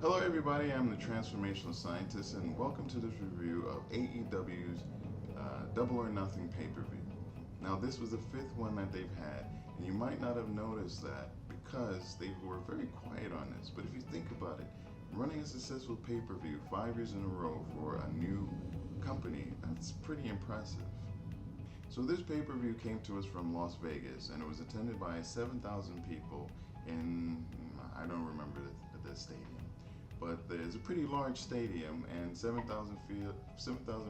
Hello everybody, I'm the Transformational Scientist and welcome to this review of AEW's Double or Nothing pay-per-view. Now this was the fifth one that they've had, and you might not have noticed that because they were very quiet on this, but if you think about it, running a successful pay-per-view 5 years in a row for a new company, that's pretty impressive. So this pay-per-view came to us from Las Vegas, and it was attended by 7,000 people in, I don't remember the stadium. But there's a pretty large stadium, and 7,000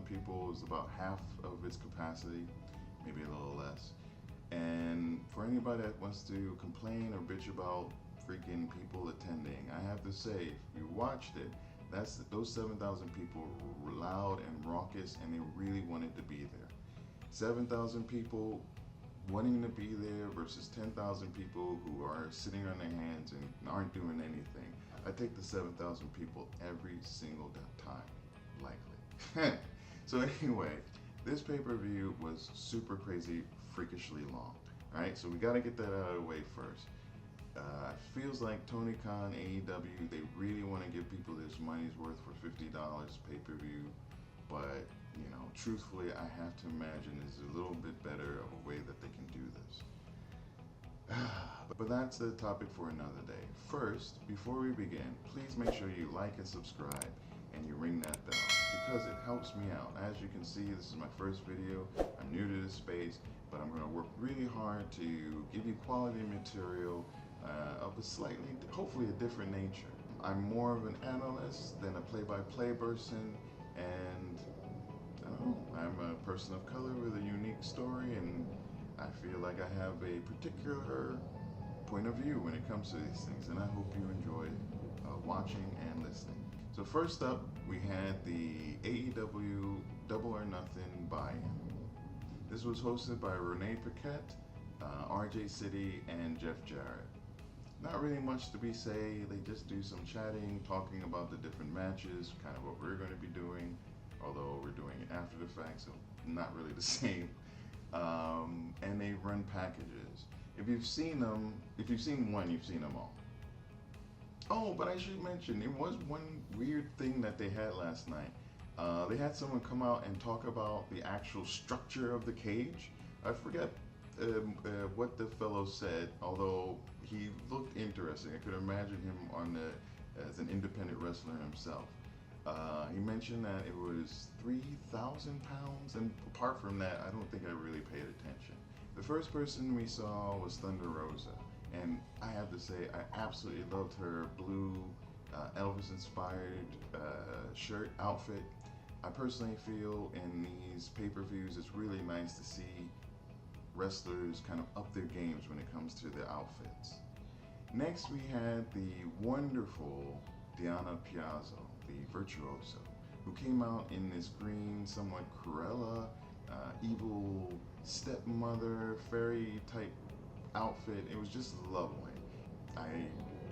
people is about half of its capacity, maybe a little less. And for anybody that wants to complain or bitch about freaking people attending, I have to say, if you watched it, those 7,000 people were loud and raucous, and they really wanted to be there. 7,000 people wanting to be there versus 10,000 people who are sitting on their hands and aren't doing anything. I take the 7,000 people every single time, likely. So anyway, this pay-per-view was super crazy, freakishly long. All right, so we got to get that out of the way first. Feels like Tony Khan, AEW, they really want to give people this money's worth for $50 pay-per-view, but you know, truthfully, I have to imagine there's a little bit better of a way that they can do this. But that's a topic for another day. First, before we begin, please make sure you like and subscribe and you ring that bell because it helps me out. As you can see, this is my first video. I'm new to this space, but I'm going to work really hard to give you quality material of a slightly, hopefully a different nature. I'm more of an analyst than a play-by-play person, and I don't know, I'm a person of color with a unique story, and I feel like I have a particular point of view when it comes to these things, and I hope you enjoy watching and listening. So first up, we had the AEW Double or Nothing buy-in. This was hosted by Renee Paquette, RJ City, and Jeff Jarrett. Not really much to be say. They just do some chatting, talking about the different matches, kind of what we're going to be doing, although we're doing it after the fact, so not really the same. And they run packages. If you've seen them, if you've seen one, you've seen them all. Oh, but I should mention, there was one weird thing that they had last night. They had someone come out and talk about the actual structure of the cage. I forget what the fellow said, although he looked interesting. I could imagine him as an independent wrestler himself. He mentioned that it was 3,000 pounds, and apart from that, I don't think I really paid attention. The first person we saw was Thunder Rosa, and I have to say, I absolutely loved her blue Elvis-inspired shirt outfit. I personally feel in these pay-per-views, it's really nice to see wrestlers kind of up their games when it comes to their outfits. Next, we had the wonderful Diana Piazzo, the virtuoso, who came out in this green, somewhat Cruella, evil stepmother, fairy type outfit. It was just lovely. I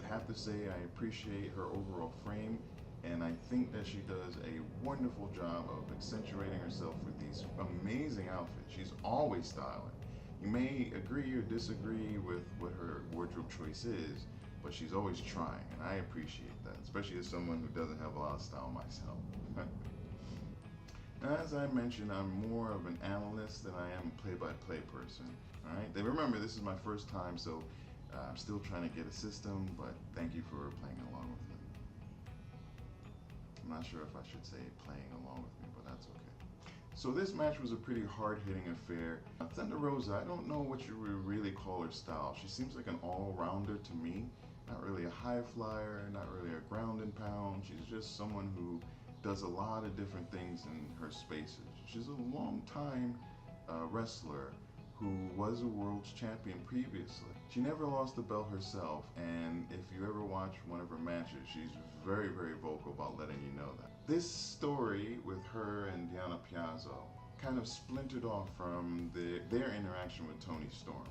have to say I appreciate her overall frame, and I think that she does a wonderful job of accentuating herself with these amazing outfits. She's always styling. You may agree or disagree with what her wardrobe choice is, but she's always trying, and I appreciate that, especially as someone who doesn't have a lot of style myself. Now, as I mentioned, I'm more of an analyst than I am a play-by-play person. All right. Then remember, this is my first time, so I'm still trying to get a system, but thank you for playing along with me. I'm not sure if I should say playing along with me, but that's okay. So this match was a pretty hard-hitting affair. Thunder Rosa, I don't know what you would really call her style. She seems like an all-rounder to me. Not really a high flyer, not really a ground and pound. She's just someone who does a lot of different things in her spaces. She's a long-time wrestler who was a world's champion previously. She never lost the belt herself, and if you ever watch one of her matches, she's very, very vocal about letting you know that. This story with her and Diana Piazzo kind of splintered off from their interaction with Toni Storm.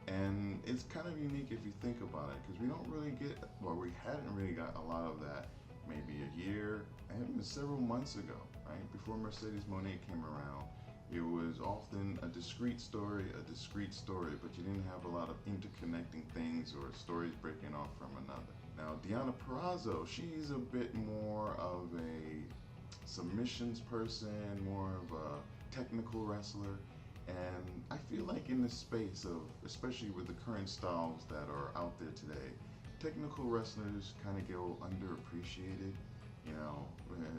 And it's kind of unique if you think about it, because we don't really get, well, we hadn't really got a lot of that maybe a year, and even several months ago, right? Before Mercedes Moné came around, it was often a discrete story, but you didn't have a lot of interconnecting things or stories breaking off from another. Now, Deonna Purrazzo, she's a bit more of a submissions person, more of a technical wrestler. And I feel like in the space of, especially with the current styles that are out there today, technical wrestlers kind of go underappreciated. You know,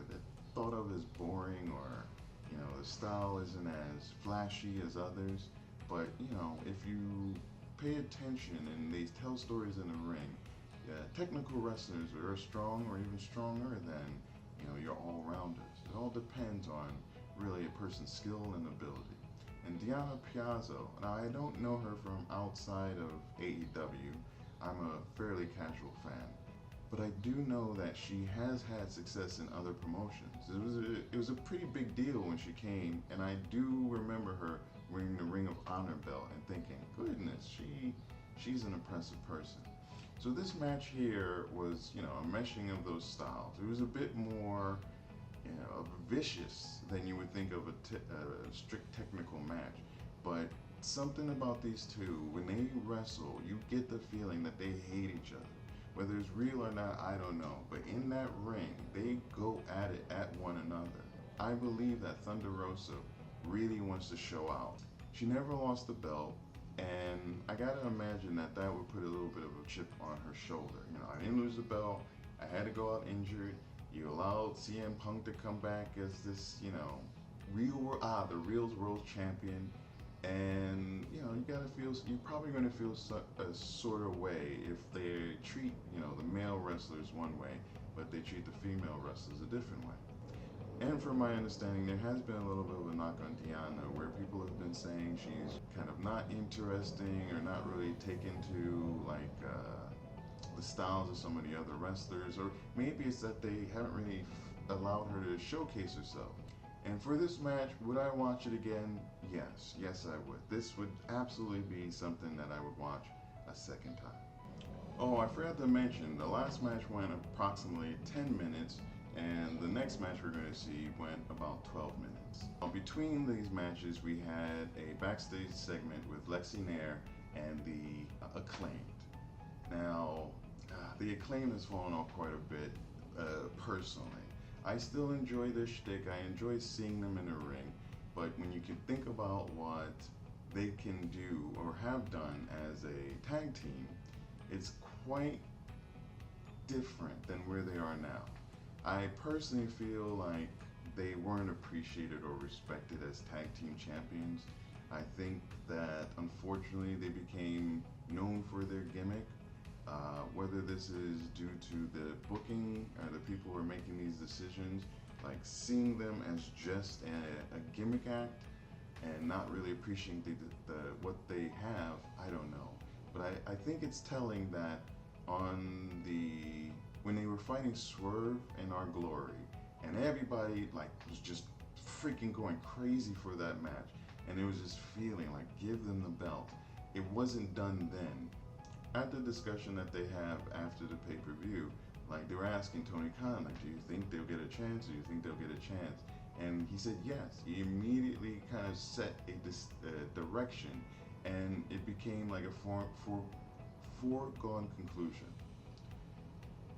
they're thought of as boring, or, you know, the style isn't as flashy as others. But, you know, if you pay attention and they tell stories in the ring, technical wrestlers are strong or even stronger than, you know, your all-rounders. It all depends on really a person's skill and ability. And Deonna Purrazzo, now I don't know her from outside of AEW. I'm a fairly casual fan, but I do know that she has had success in other promotions. It was a pretty big deal when she came, and I do remember her wearing the Ring of Honor belt and thinking, goodness, she's an impressive person. So this match here was, you know, a meshing of those styles. It was a bit more, you know, vicious than you would think of a strict technical match. But something about these two, when they wrestle, you get the feeling that they hate each other. Whether it's real or not, I don't know. But in that ring, they go at it at one another. I believe that Thunder Rosa really wants to show out. She never lost the belt, and I gotta imagine that that would put a little bit of a chip on her shoulder. You know, I didn't lose the belt. I had to go out injured. You allowed CM Punk to come back as this, you know, the real world champion. And, you know, you gotta feel, you're probably gonna feel a sort of way if they treat, you know, the male wrestlers one way, but they treat the female wrestlers a different way. And from my understanding, there has been a little bit of a knock on Deonna, where people have been saying she's kind of not interesting or not really taken to, like, the styles of some of the other wrestlers, or maybe it's that they haven't really allowed her to showcase herself. And for this match, would I watch it again? Yes, I would. This would absolutely be something that I would watch a second time. Oh, I forgot to mention, the last match went approximately 10 minutes, and the next match we're going to see went about 12 minutes. Between these matches, we had a backstage segment with Lexi Nair and the Acclaimed. Now, the Acclaimed has fallen off quite a bit, personally. I still enjoy their shtick. I enjoy seeing them in the ring, but when you can think about what they can do or have done as a tag team, it's quite different than where they are now. I personally feel like they weren't appreciated or respected as tag team champions. I think that unfortunately they became known for their gimmick. Whether this is due to the booking or the people who are making these decisions, like seeing them as just a gimmick act and not really appreciating what they have, I don't know. But I think it's telling that when they were fighting Swerve and Our Glory, and everybody like was just freaking going crazy for that match, and there was this feeling like, give them the belt. It wasn't done then. At the discussion that they have after the pay-per-view, like they were asking Tony Khan, like, do you think they'll get a chance? Do you think they'll get a chance? And he said yes. He immediately kind of set a direction, and it became like a foregone conclusion.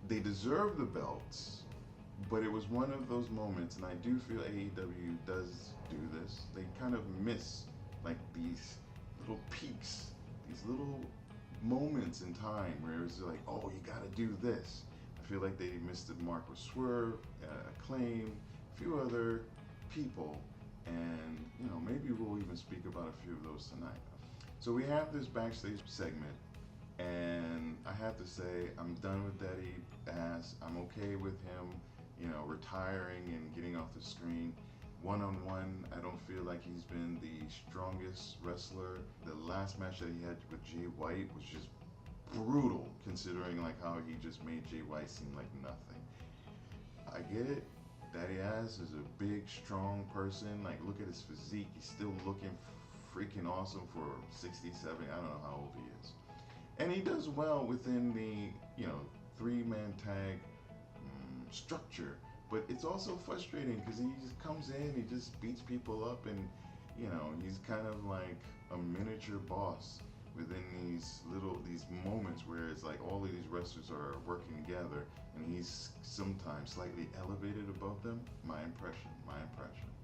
They deserve the belts, but it was one of those moments, and I do feel AEW does do this. They kind of miss like these little peaks, these little moments in time where it's like, oh, you gotta do this. I feel like they missed the mark with Swerve, Acclaim, a few other people, and you know, maybe we'll even speak about a few of those tonight. So we have this backstage segment, and I have to say, I'm done with Daddy Ass. I'm okay with him, you know, retiring and getting off the screen. One-on-one, I don't feel like he's been the strongest wrestler. The last match that he had with Jay White was just brutal, considering like how he just made Jay White seem like nothing. I get it. Daddy Ass is a big, strong person. Like, look at his physique. He's still looking freaking awesome for 67. I don't know how old he is. And he does well within the, you know, three-man tag structure. But it's also frustrating because he just comes in, he just beats people up, and, you know, he's kind of like a miniature boss. within these moments where it's like all of these wrestlers are working together and he's sometimes slightly elevated above them. My impression.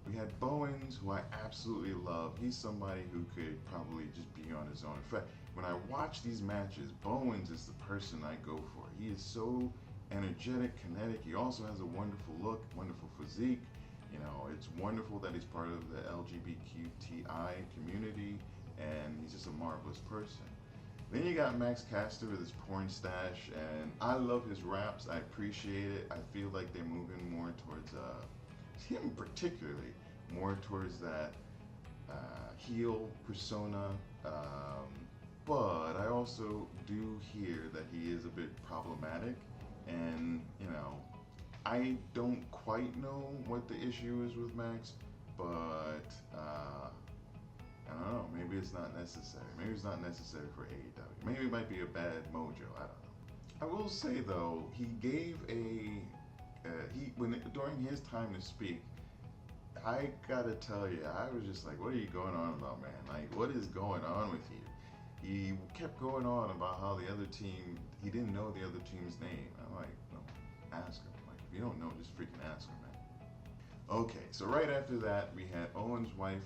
We had Bowens, who I absolutely love. He's somebody who could probably just be on his own. In fact, when I watch these matches, Bowens is the person I go for. He is so energetic, kinetic. He also has a wonderful look, wonderful physique. You know, it's wonderful that he's part of the LGBTQI community, and he's just a marvelous person. Then you got Max Caster with his porn stash, and I love his raps. I appreciate it. I feel like they're moving more towards him, particularly more towards that heel persona. But I also do hear that he is a bit problematic, and you know, I don't quite know what the issue is with Max, but I don't know. Maybe it's not necessary. Maybe it's not necessary for AEW. Maybe it might be a bad mojo. I don't know. I will say though, he gave during his time to speak, I gotta tell you, I was just like, what are you going on about, man? Like, what is going on with you? He kept going on about how the other team, he didn't know the other team's name. I'm like, no, ask him. Like, if you don't know, just freaking ask him, man. Okay, so right after that, we had Owen's wife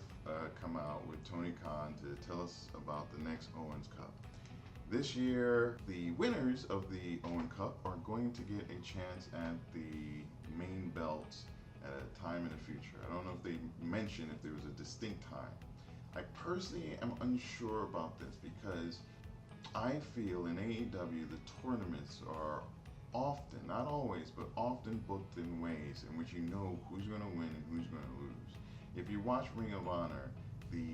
come out with Tony Khan to tell us about the next Owens Cup. This year, the winners of the Owen Cup are going to get a chance at the main belts at a time in the future. I don't know if they mentioned if there was a distinct time. I personally am unsure about this because I feel in AEW the tournaments are often, not always, but often booked in ways in which you know who's going to win and who's going to lose. If you watch Ring of Honor, the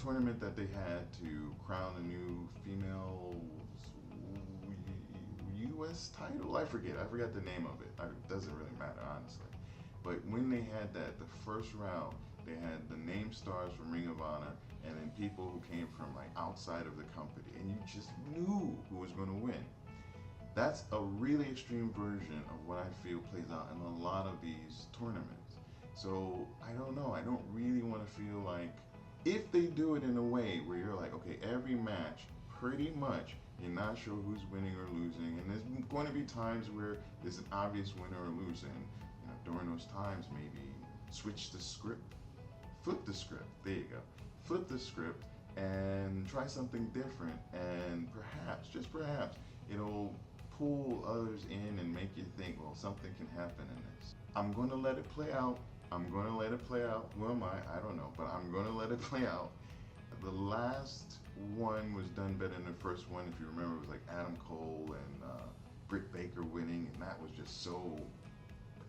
tournament that they had to crown a new female U.S. title, I forget the name of it. It doesn't really matter, honestly. But when they had that, the first round, they had the name stars from Ring of Honor and then people who came from like outside of the company, and you just knew who was going to win. That's a really extreme version of what I feel plays out in a lot of these tournaments. So I don't know. I don't really want to feel like, if they do it in a way where you're like, okay, every match, pretty much, you're not sure who's winning or losing, and there's going to be times where there's an obvious winner or losing. You know, during those times, maybe switch the script, flip the script. There you go. Flip the script and try something different, and perhaps, just perhaps, it'll pull others in and make you think, well, something can happen in this. I'm going to let it play out. Who am I? I don't know, but I'm going to let it play out. The last one was done better than the first one. If you remember, it was like Adam Cole and Britt Baker winning, and that was just so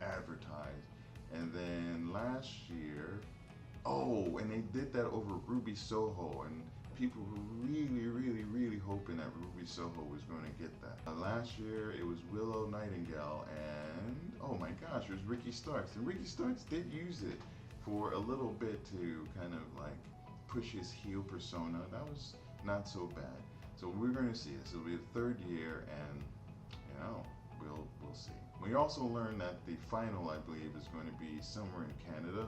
advertised. And then last year, and they did that over Ruby Soho, and people were really hoping that Ruby Soho was going to get that. Last year, it was Willow Nightingale, and oh my gosh, it was Ricky Starks. And Ricky Starks did use it for a little bit to kind of like push his heel persona. That was not so bad. So we're going to see this. It'll be the third year, and you know, we'll see. We also learned that the final, I believe, is going to be somewhere in Canada.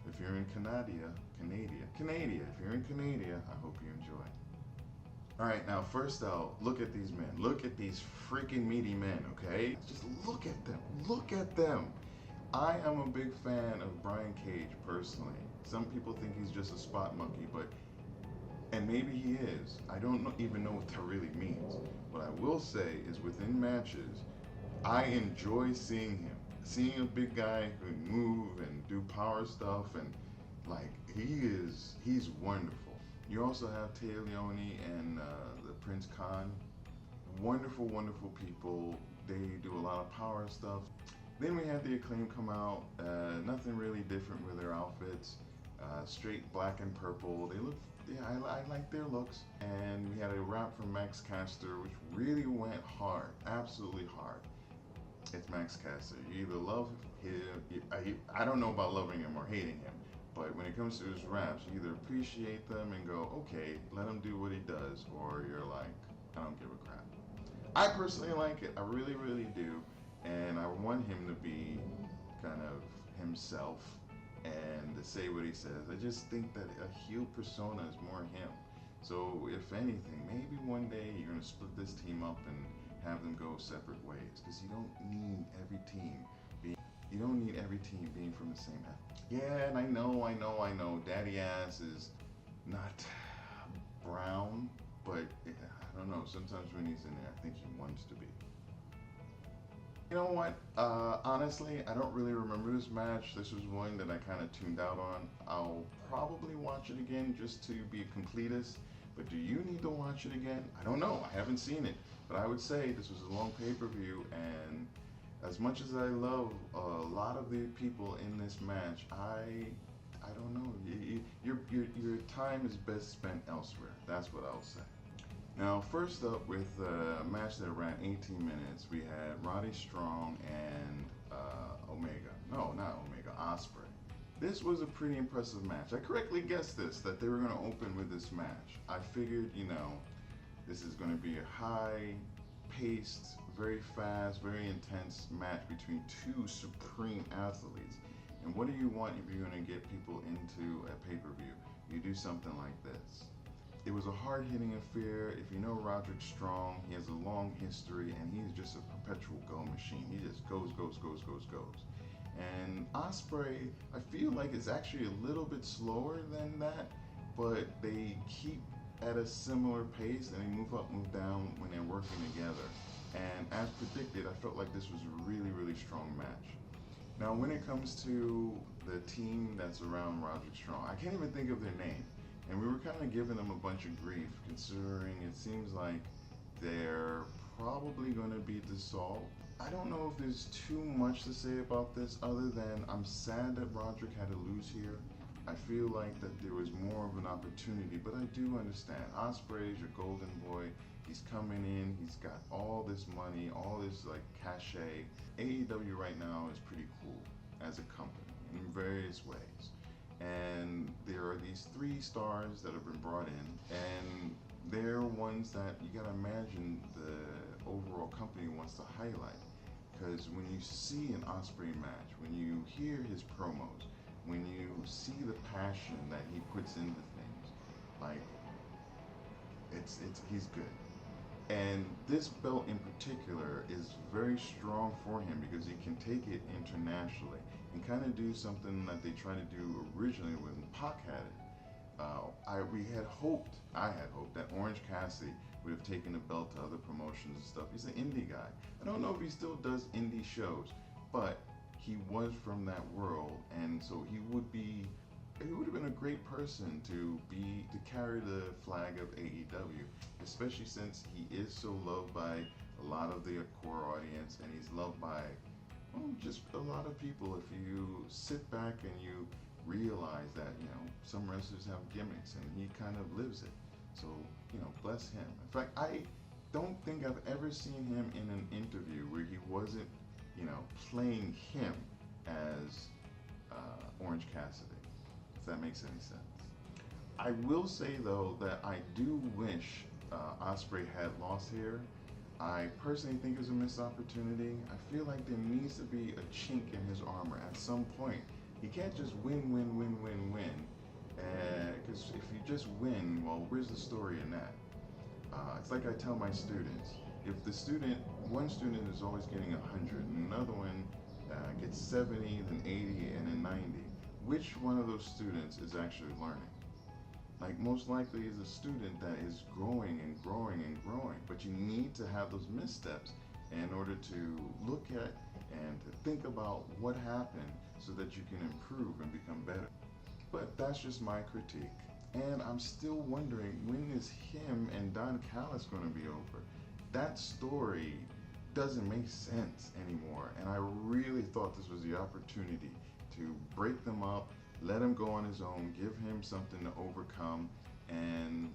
If you're in Canada, if you're in Canada, I hope you enjoy. All right, now first out, look at these men. Look at these freaking meaty men, okay? Just look at them. Look at them. I am a big fan of Brian Cage, personally. Some people think he's just a spot monkey, and maybe he is. I don't even know what that really means. What I will say is within matches, I enjoy seeing him. Seeing a big guy who move and do power stuff, and like he's wonderful. You also have Taya Leone and the Prince Khan. Wonderful people. They do a lot of power stuff. Then we had the Acclaim come out. Nothing really different with their outfits. Straight black and purple. They look, I like their looks. And we had a rap from Max Caster, which really went hard, absolutely hard. It's Max Caster. You either love him, I don't know about loving him or hating him, but when it comes to his raps, you either appreciate them and go, okay, let him do what he does, or you're like, I don't give a crap. I personally like it. I really do, and I want him to be kind of himself and to say what he says. I just think that a heel persona is more him. So if anything, maybe one day you're going to split this team up and have them go separate ways, because you don't need every team being from the same half. Yeah, and I know, Daddy Ass is not brown, but I don't know. Sometimes when he's in there, I think he wants to be. You know what? Honestly, I don't really remember this match. This was one that I kind of tuned out on. I'll probably watch it again just to be a completist. But do you need to watch it again? I don't know. I haven't seen it. But I would say this was a long pay-per-view, and as much as I love a lot of the people in this match, I don't know. Your time is best spent elsewhere. That's what I'll say. Now, first up with a match that ran 18 minutes, we had Roddy Strong and Omega. No, not Omega, Ospreay. This was a pretty impressive match. I correctly guessed this, that they were going to open with this match. I figured, this is going to be a high-paced, very fast, very intense match between two supreme athletes. And what do you want if you're going to get people into a pay-per-view? You do something like this. It was a hard-hitting affair. If you know Roderick Strong, he has a long history, and he's just a perpetual go machine. He just goes. And Ospreay, I feel like it's actually a little bit slower than that, but they keep at a similar pace, and they move up, move down when they're working together. And as predicted, I felt like this was a really, really strong match. Now, when it comes to the team that's around Roderick Strong, I can't even think of their name. And we were kind of giving them a bunch of grief, considering it seems like they're probably going to be dissolved. I don't know if there's too much to say about this other than I'm sad that Roderick had to lose here. I feel like that there was more of an opportunity, but I do understand. Ospreay's your golden boy. He's coming in. He's got all this money, all this like cachet. AEW right now is pretty cool as a company in various ways. And there are these 3 stars that have been brought in, and they're ones that you gotta imagine the overall company wants to highlight. Because when you see an Ospreay match, when you hear his promos, when you see the passion that he puts into things, like he's good. And this belt in particular is very strong for him because he can take it internationally and kind of do something that they tried to do originally when Pac had it. I had hoped that Orange Cassidy would have taken the belt to other promotions and stuff. He's an indie guy. I don't know if he still does indie shows, but he was from that world, and so he would have been a great person to carry the flag of AEW, especially since he is so loved by a lot of the core audience, and he's loved by just a lot of people. If you sit back and you realize that some wrestlers have gimmicks, and he kind of lives it. So bless him. In fact, I don't think I've ever seen him in an interview where he wasn't playing him as Orange Cassidy, if that makes any sense. I will say though that I do wish Ospreay had lost here. I personally think it was a missed opportunity. I feel like there needs to be a chink in his armor at some point. He can't just win. Because if you just win, well, where's the story in that? It's like I tell my students, if one student is always getting 100, and another one gets 70, then 80, and then 90, which one of those students is actually learning? Like, most likely is a student that is growing, but you need to have those missteps in order to look at and to think about what happened so that you can improve and become better. But that's just my critique. And I'm still wondering, when is him and Don Callis going to be over? That story doesn't make sense anymore. And I really thought this was the opportunity to break them up, let him go on his own, give him something to overcome, and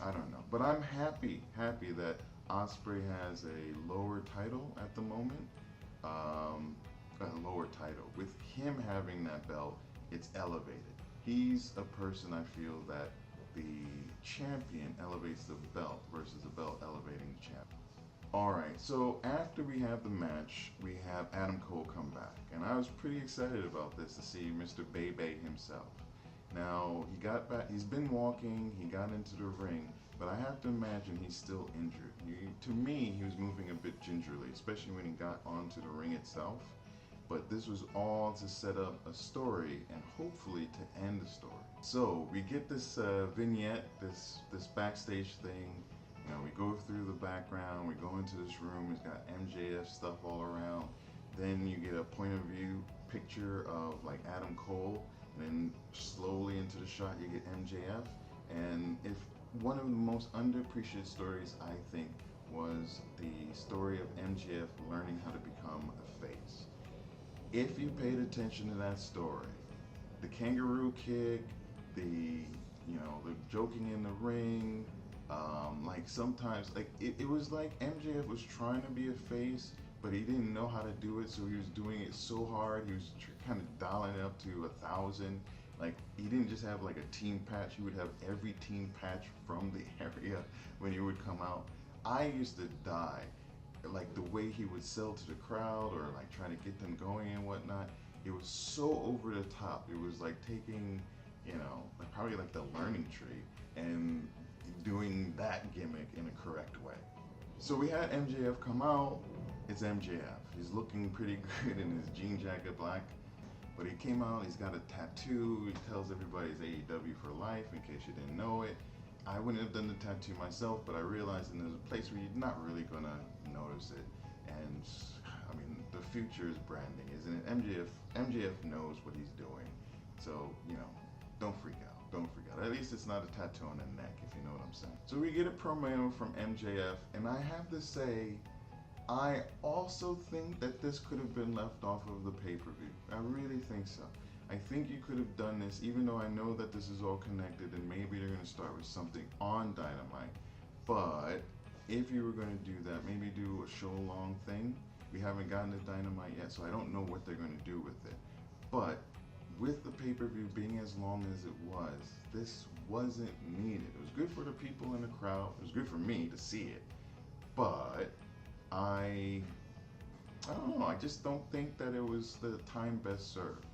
I don't know. But I'm happy that Ospreay has a lower title at the moment. A lower title. With him having that belt, it's elevated. He's a person, I feel, that the champion elevates the belt versus the belt elevating the champion. Alright, so after we have the match, we have Adam Cole come back. And I was pretty excited about this, to see Mr. Bebe himself. Now, he got back, he's been walking, he got into the ring, but I have to imagine he's still injured. To me, he was moving a bit gingerly, especially when he got onto the ring itself. But this was all to set up a story and hopefully to end the story. So we get this vignette, this backstage thing. You know, we go through the background, we go into this room, it's got MJF stuff all around. Then you get a point of view picture of like Adam Cole, and then slowly into the shot you get MJF. And if one of the most underappreciated stories, I think, was the story of MJF learning how to become a face. If you paid attention to that story, the kangaroo kick, the the joking in the ring, like sometimes like it was like MJF was trying to be a face, but he didn't know how to do it, so he was doing it so hard. He was kind of dialing it up to 1,000. Like he didn't just have like a team patch; he would have every team patch from the area when he would come out. I used to die, like the way he would sell to the crowd or like trying to get them going and whatnot. It was so over the top. It was like taking, like probably like the learning tree and doing that gimmick in a correct way. So we had MJF come out. It's MJF. He's looking pretty good in his jean jacket black. But he came out, he's got a tattoo. He tells everybody it's AEW for life, in case you didn't know it. I wouldn't have done the tattoo myself, but I realized there's a place where you're not really gonna notice it. And I mean, the future is branding, isn't it? MJF knows what he's doing. So, don't freak out. Don't freak out. At least it's not a tattoo on the neck, if you know what I'm saying. So we get a promo from MJF, and I have to say, I also think that this could have been left off of the pay-per-view. I really think so. I think you could have done this, even though I know that this is all connected, and maybe they're going to start with something on Dynamite. But if you were going to do that, maybe do a show-long thing. We haven't gotten to Dynamite yet, so I don't know what they're going to do with it. But with the pay-per-view being as long as it was, this wasn't needed. It was good for the people in the crowd. It was good for me to see it. But I don't know. I just don't think that it was the time best served.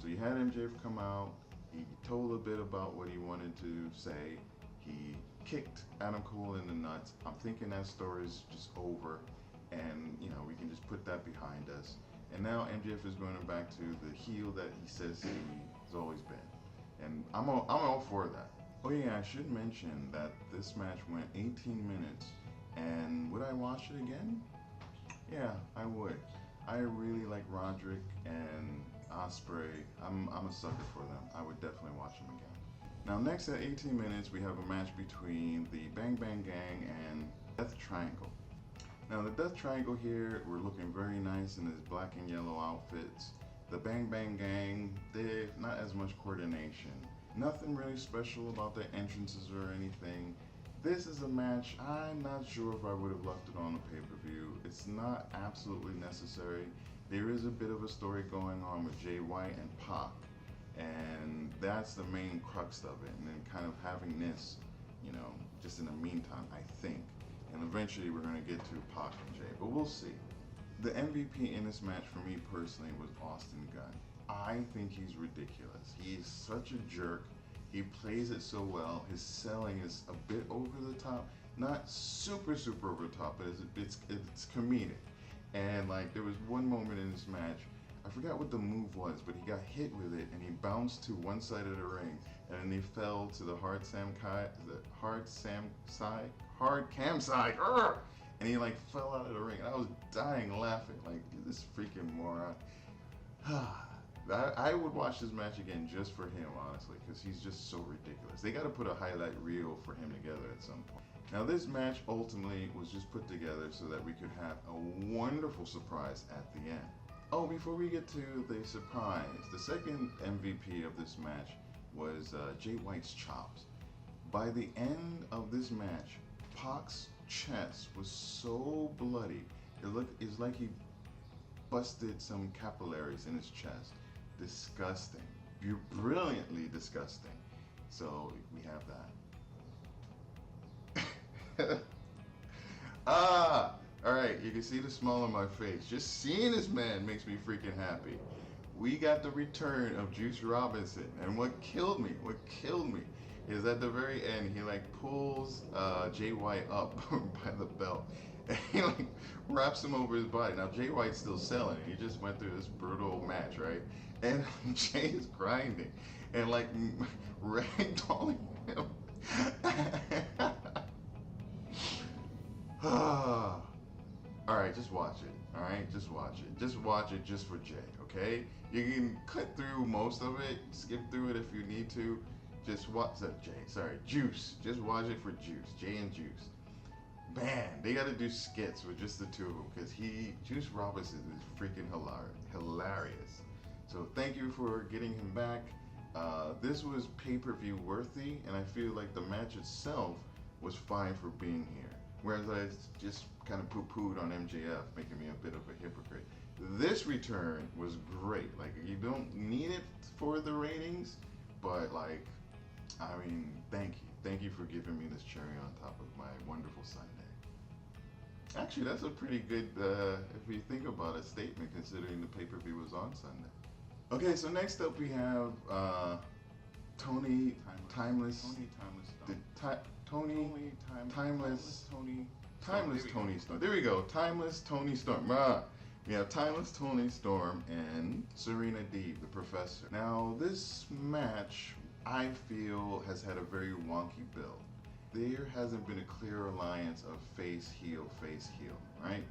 So you had MJF come out. He told a bit about what he wanted to say. He kicked Adam Cole in the nuts. I'm thinking that story is just over, and we can just put that behind us. And now MJF is going back to the heel that he says he's always been, and I'm all for that. Oh yeah, I should mention that this match went 18 minutes. And would I watch it again? Yeah, I would. I really like Roderick and Ospreay. I'm a sucker for them. I would definitely watch them again. Now next at 18 minutes, we have a match between the Bang Bang Gang and Death Triangle. Now the Death Triangle here, we're looking very nice in his black and yellow outfits. The Bang Bang Gang, they're not as much coordination. Nothing really special about their entrances or anything. This is a match I'm not sure if I would have left it on the pay-per-view. It's not absolutely necessary. There is a bit of a story going on with Jay White and Pac, and that's the main crux of it. And then kind of having this, just in the meantime, I think. And eventually we're going to get to Pac and Jay, but we'll see. The MVP in this match for me personally was Austin Gunn. I think he's ridiculous. He's such a jerk. He plays it so well. His selling is a bit over the top, not super over the top, but it's comedic. And like there was one moment in this match, I forgot what the move was, but he got hit with it and he bounced to one side of the ring, and then he fell to the hard cam side, and he like fell out of the ring. And I was dying laughing, like this freaking moron. I would watch this match again just for him, honestly, because he's just so ridiculous. They got to put a highlight reel for him together at some point. Now, this match ultimately was just put together so that we could have a wonderful surprise at the end. Oh, before we get to the surprise, the second MVP of this match was Jay White's chops. By the end of this match, Pac's chest was so bloody, it's like he busted some capillaries in his chest. Disgusting. Brilliantly disgusting. So we have that. Alright, you can see the smile on my face. Just seeing this man makes me freaking happy. we got the return of Juice Robinson. And what killed me, is at the very end, he like pulls Jay White up by the belt. And he like wraps him over his body. Now Jay White's still selling it. He just went through this brutal match, right? And Jay is grinding and like ragdolling him. All right, just watch it. All right, just watch it. Just watch it just for Jay, okay? You can cut through most of it, skip through it if you need to. Just watch Juice. Just watch it for Juice, Jay and Juice. Man, they got to do skits with just the two of them because Juice Robinson is freaking hilarious. So thank you for getting him back. This was pay-per-view worthy, and I feel like the match itself was fine for being here. Whereas I just kind of poo-pooed on MJF, making me a bit of a hypocrite. This return was great. Like, you don't need it for the ratings, but like, I mean, thank you. Thank you for giving me this cherry on top of my wonderful Sunday. Actually, that's a pretty good, if you think about it, statement considering the pay-per-view was on Sunday. Okay, so next up we have Tony Timeless Tony Storm. There we go. Timeless Tony Storm. We have Timeless Tony Storm and Serena Deeb, the Professor. Now, this match, I feel, has had a very wonky build. There hasn't been a clear alliance of face, heel, right?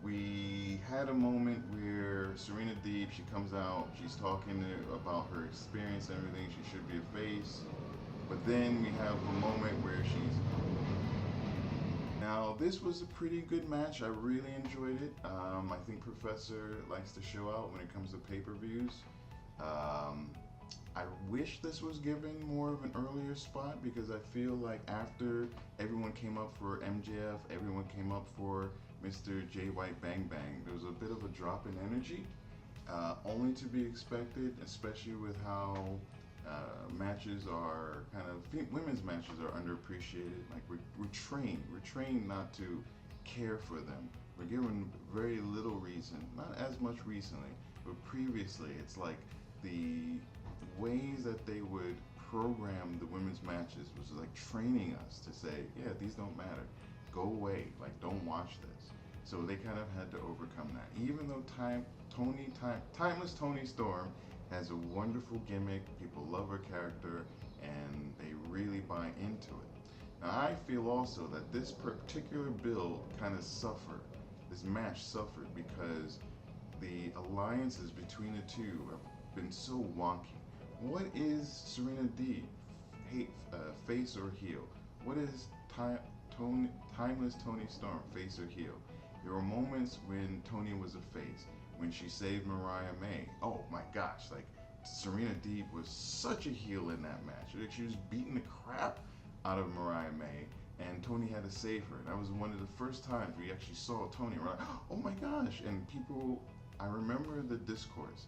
We had a moment where Serena Deeb, she comes out, she's talking about her experience and everything, she should be a face. But then we have a moment where she's... Now, this was a pretty good match. I really enjoyed it. I think Professor likes to show out when it comes to pay-per-views. I wish this was given more of an earlier spot because I feel like after everyone came up for MJF, everyone came up for Mr. Jay White Bang Bang, there was a bit of a drop in energy, only to be expected, especially with how matches are women's matches are underappreciated. Like we're trained not to care for them. We're given very little reason, not as much recently, but previously it's like the ways that they would program the women's matches was like training us to say, yeah, these don't matter, go away, like don't watch this. So they kind of had to overcome that. Even though Timeless Tony Storm has a wonderful gimmick, people love her character, and they really buy into it. Now I feel also that this particular build kind of suffered, this match suffered because the alliances between the two have been so wonky. What is Serena Deeb? Face or heel? What is Timeless Tony Storm? Face or heel? There were moments when Tony was a face, when she saved Mariah May. Oh my gosh, like Serena Deeb was such a heel in that match. Like she was beating the crap out of Mariah May, and Tony had to save her. That was one of the first times we actually saw Tony. We're like, oh my gosh! And people, I remember the discourse.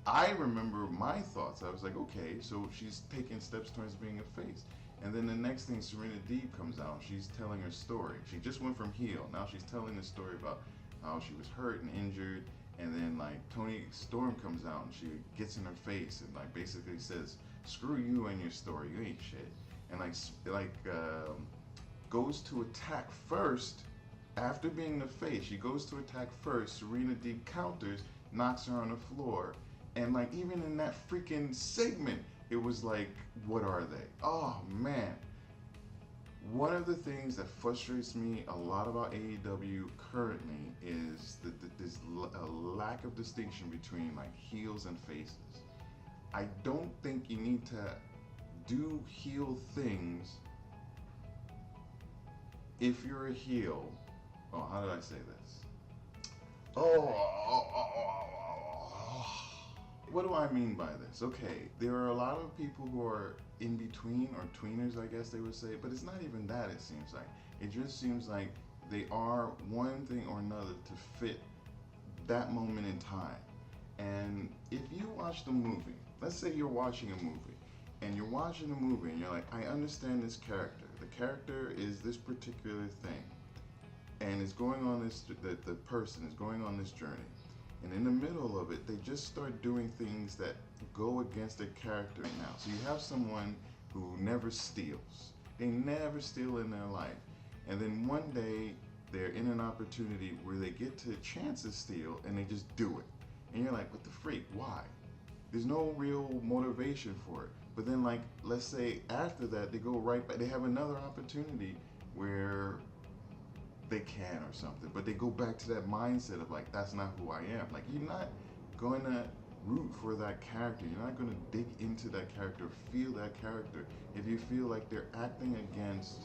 I remember my thoughts. I was like, okay, so she's taking steps towards being a face. And then the next thing, Serena Deeb comes out. She's telling her story. She just went from heel. Now she's telling the story about how she was hurt and injured. And then like Tony Storm comes out and she gets in her face and like basically says, "Screw you and your story. You ain't shit." And goes to attack first. After being the face, she goes to attack first. Serena Deeb counters, knocks her on the floor. And like even in that freaking segment, it was like, what are they? Oh man. One of the things that frustrates me a lot about AEW currently is this lack of distinction between like heels and faces. I don't think you need to do heel things if you're a heel. Oh, how did I say this? What do I mean by this? Okay, there are a lot of people who are in between, or tweeners, I guess they would say, but it's not even that, it seems like. It just seems like they are one thing or another to fit that moment in time. And if you watch the movie, let's say you're watching a movie, and you're watching a movie and you're like, I understand this character. The character is this particular thing. And it's going on this, the person is going on this journey. And in the middle of it, they just start doing things that go against their character now. So you have someone who never steals. They never steal in their life. And then one day they're in an opportunity where they get to a chance to steal and they just do it. And you're like, what the freak? Why? There's no real motivation for it. But then, like, let's say after that, they go right back. They have another opportunity where they can or something. But they go back to that mindset of, like, that's not who I am. Like, you're not going to root for that character. You're not going to dig into that character, feel that character, if you feel like they're acting against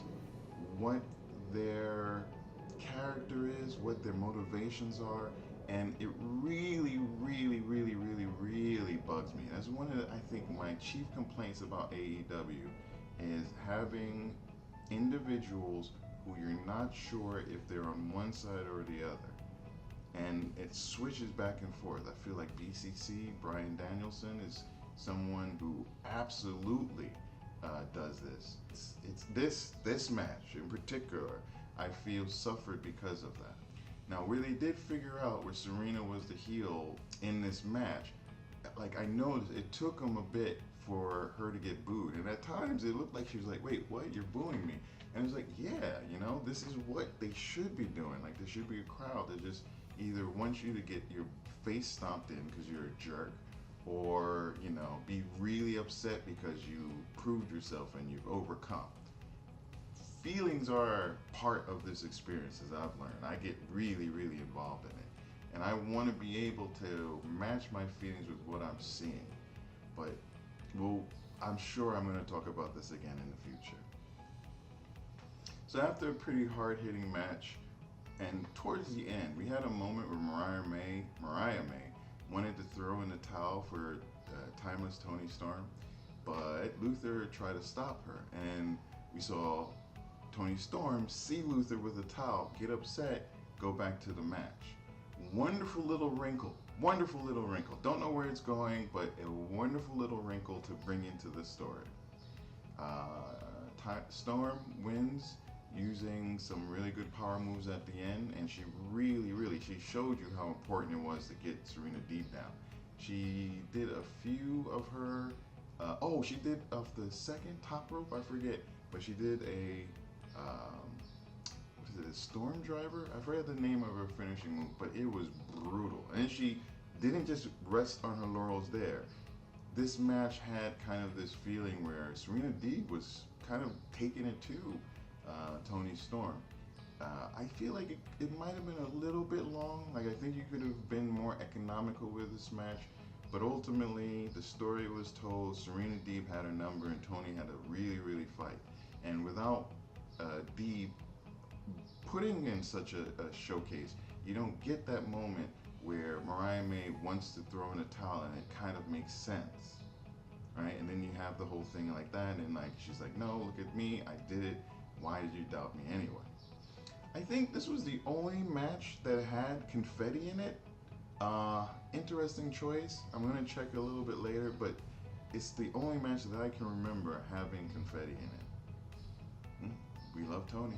what their character is, what their motivations are. And it really, really, really, really, really bugs me. That's one of the, I think, my chief complaints about AEW is having individuals who you're not sure if they're on one side or the other. And it switches back and forth. I feel like BCC, Bryan Danielson, is someone who absolutely does this. It's this match in particular, I feel suffered because of that. Now, where they did figure out where Serena was the heel in this match, like I noticed it took them a bit for her to get booed. And at times it looked like she was like, wait, what? You're booing me? And it was like, yeah, you know, this is what they should be doing. Like, there should be a crowd that just either wants you to get your face stomped in because you're a jerk, or, you know, be really upset because you proved yourself and you've overcome. Feelings are part of this experience, as I've learned. I get really, really involved in it. And I want to be able to match my feelings with what I'm seeing. But, well, I'm sure I'm going to talk about this again in the future. So after a pretty hard-hitting match, and towards the end, we had a moment where Mariah May wanted to throw in the towel for Timeless Toni Storm, but Luther tried to stop her. And we saw Toni Storm see Luther with a towel, get upset, go back to the match. Wonderful little wrinkle. Wonderful little wrinkle. Don't know where it's going, but a wonderful little wrinkle to bring into the story. Storm wins using some really good power moves at the end, and she she showed you how important it was to get Serena deep down. She did a few of her, she did of the second top rope, I forget, but she did a a storm driver? I forget the name of her finishing move, but it was brutal. And she didn't just rest on her laurels there. This match had kind of this feeling where Serena Deeb was kind of taking it to Toni Storm. I feel like it might have been a little bit long. Like, I think you could have been more economical with this match. But ultimately, the story was told. Serena Deeb had her number, and Toni had to really, really fight. And without Deeb putting in such a showcase, you don't get that moment where Mariah May wants to throw in a towel and it kind of makes sense, right? And then you have the whole thing like that, and like she's like, no, look at me, I did it, why did you doubt me anyway? I think this was the only match that had confetti in it. Interesting choice. I'm gonna check a little bit later, but it's the only match that I can remember having confetti in it. We love Toni.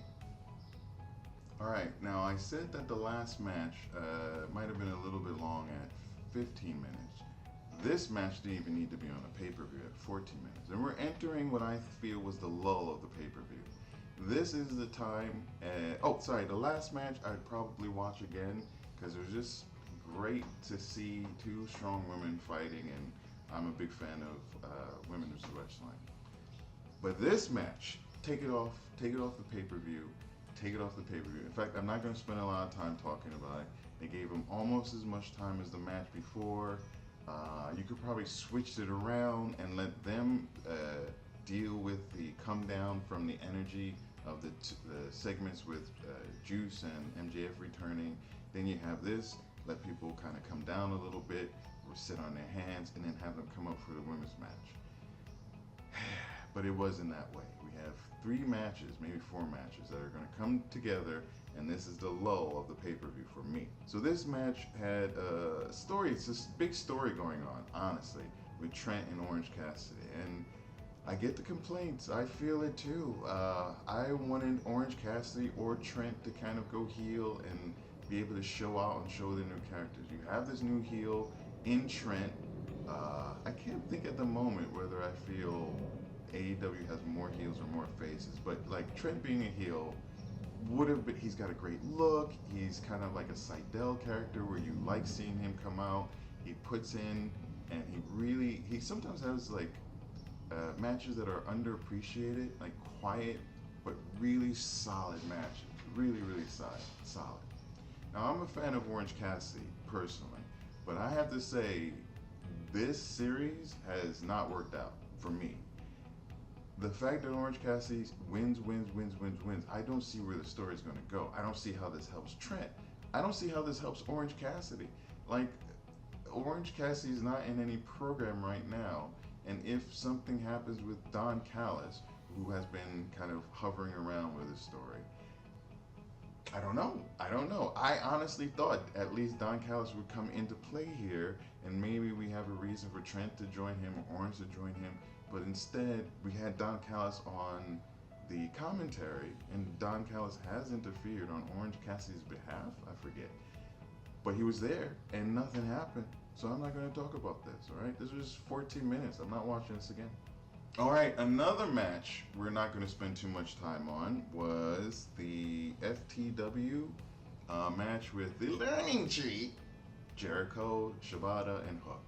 Alright, now I said that the last match might have been a little bit long at 15 minutes. This match didn't even need to be on a pay-per-view at 14 minutes. And we're entering what I feel was the lull of the pay-per-view. This is the time, the last match I'd probably watch again because it was just great to see two strong women fighting, and I'm a big fan of women's wrestling. But this match, take it off the pay-per-view. Take it off the pay-per-view. In fact, I'm not going to spend a lot of time talking about it. They gave them almost as much time as the match before. You could probably switch it around and let them deal with the come down from the energy of the segments with Juice and MJF returning. Then you have this, let people kind of come down a little bit, or sit on their hands, and then have them come up for the women's match. But it wasn't that way. We have 3 matches, maybe 4 matches that are going to come together, and this is the lull of the pay-per-view for me. So this match had a story, it's this big story going on, honestly, with Trent and Orange Cassidy. And I get the complaints, I feel it too. I wanted Orange Cassidy or Trent to kind of go heel and be able to show out and show their new characters. You have this new heel in Trent. I can't think at the moment whether I feel AEW has more heels or more faces, but like Trent being a heel would have been. He's got a great look. He's kind of like a Seidel character where you like seeing him come out. He puts in, and he sometimes has like matches that are underappreciated, like quiet but really solid matches. Really solid. Now I'm a fan of Orange Cassidy personally, but I have to say this series has not worked out for me. The fact that Orange Cassidy wins, I don't see where the story is going to go. I don't see how this helps Trent. I don't see how this helps Orange Cassidy. Like, Orange Cassidy is not in any program right now, and if something happens with Don Callis, who has been kind of hovering around with his story, I don't know. I honestly thought at least Don Callis would come into play here, and maybe we have a reason for Trent to join him or Orange to join him. But instead, we had Don Callis on the commentary, and Don Callis has interfered on Orange Cassidy's behalf. I forget, but he was there, and nothing happened. So I'm not going to talk about this. All right, this was 14 minutes. I'm not watching this again. All right, another match we're not going to spend too much time on was the FTW match with the Learning Tree, Jericho, Shibata, and Hook.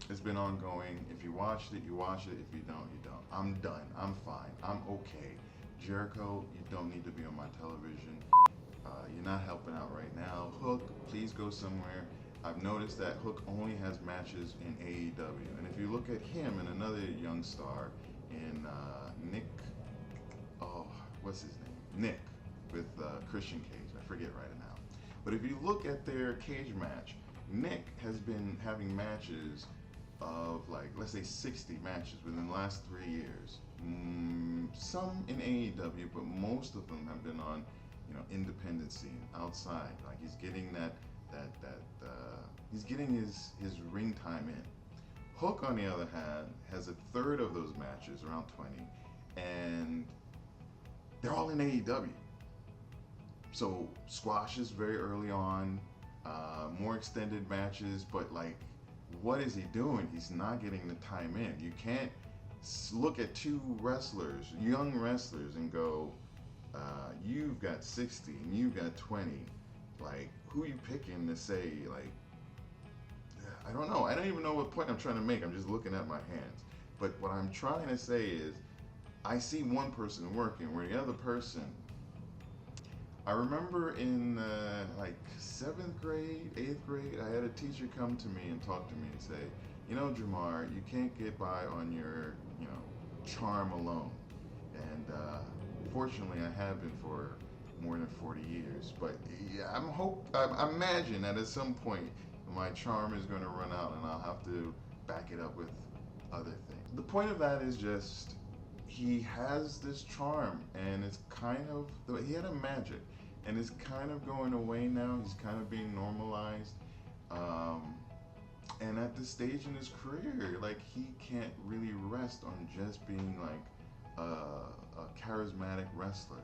It's been ongoing. If you watched it, you watched it. If you don't, you don't. I'm done. I'm fine. I'm okay. Jericho, you don't need to be on my television. You're not helping out right now. Hook, please go somewhere. I've noticed that Hook only has matches in AEW. And if you look at him and another young star in Nick, what's his name? Nick with Christian Cage. I forget right now. But if you look at their cage match, Nick has been having matches of like, let's say 60 matches within the last 3 years. Some in AEW, but most of them have been on, independent scene, outside. Like he's getting he's getting his ring time in. Hook, on the other hand, has a third of those matches, around 20, and they're all in AEW. So squashes very early on, more extended matches, but like, what is he doing? He's not getting the time in. You can't look at two wrestlers, young wrestlers, and go, you've got 60 and you've got 20. Like, who are you picking to say, like, I don't know. I don't even know what point I'm trying to make. I'm just looking at my hands. But what I'm trying to say is, I see one person working where the other person, I remember in like 7th grade, 8th grade, I had a teacher come to me and talk to me and say, Jamar, you can't get by on your, charm alone. And fortunately, I have been for more than 40 years. But yeah, I imagine that at some point, my charm is going to run out and I'll have to back it up with other things. The point of that is just, he has this charm, and it's kind of, he had a magic, and it's kind of going away now. He's kind of being normalized. And at this stage in his career, like, he can't really rest on just being like a charismatic wrestler.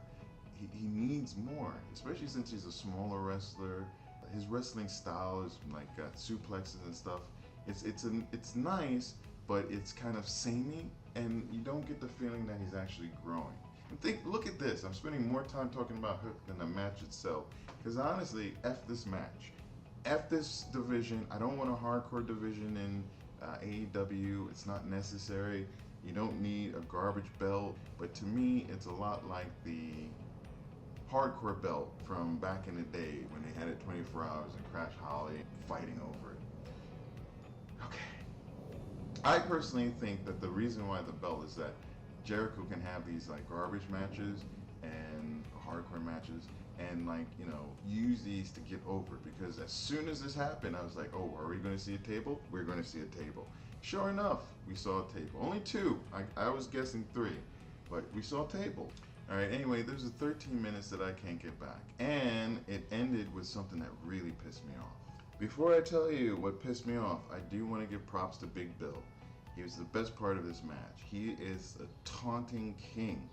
He needs more, especially since he's a smaller wrestler. His wrestling style is like suplexes and stuff. It's nice, but it's kind of samey, and you don't get the feeling that he's actually growing. And look at this. I'm spending more time talking about Hook than the match itself, because honestly, F this match, F this division. I don't want a hardcore division in AEW. It's not necessary. You don't need a garbage belt. But to me, it's a lot like the hardcore belt from back in the day when they had it 24 hours and Crash Holly fighting over it. Okay. I personally think that the reason why the belt is that Jericho can have these like garbage matches and hardcore matches and use these to get over it, because as soon as this happened, I was like, oh, are we going to see a table? We're going to see a table. Sure enough, we saw a table. Only 2. I was guessing 3, but we saw a table. All right, anyway, there's a 13 minutes that I can't get back, and it ended with something that really pissed me off. Before I tell you what pissed me off, I do want to give props to Big Bill. He was the best part of this match. He is a taunting king.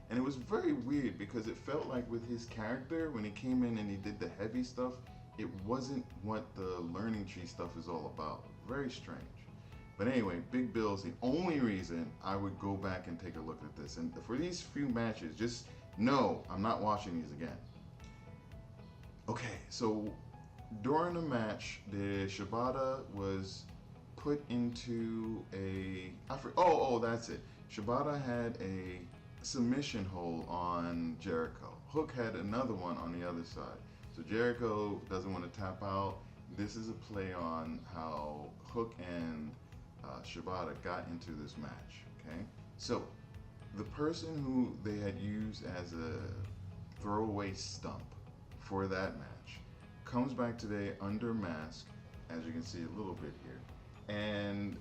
And it was very weird because it felt like with his character, when he came in and he did the heavy stuff, it wasn't what the learning tree stuff is all about. Very strange. But anyway, Big Bill is the only reason I would go back and take a look at this. And for these few matches, just know I'm not watching these again. Okay, so during the match, the Shibata was put into that's it. Shibata had a submission hold on Jericho. Hook had another one on the other side. So Jericho doesn't want to tap out. This is a play on how Hook and Shibata got into this match. Okay, so the person who they had used as a throwaway stump for that match comes back today under mask, as you can see a little bit here, and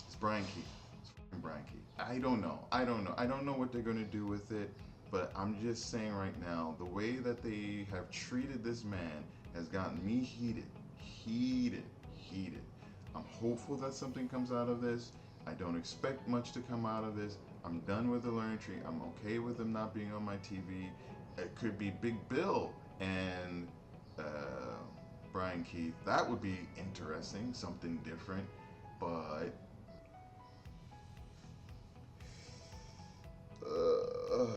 it's Brian Keith. It's Brian Keith. I don't know. I don't know what they're gonna do with it, but I'm just saying right now, the way that they have treated this man has gotten me heated. I'm hopeful that something comes out of this. I don't expect much to come out of this. I'm done with the learning tree. I'm okay with him not being on my TV. It could be Big Bill and Brian Keith. That would be interesting, something different. But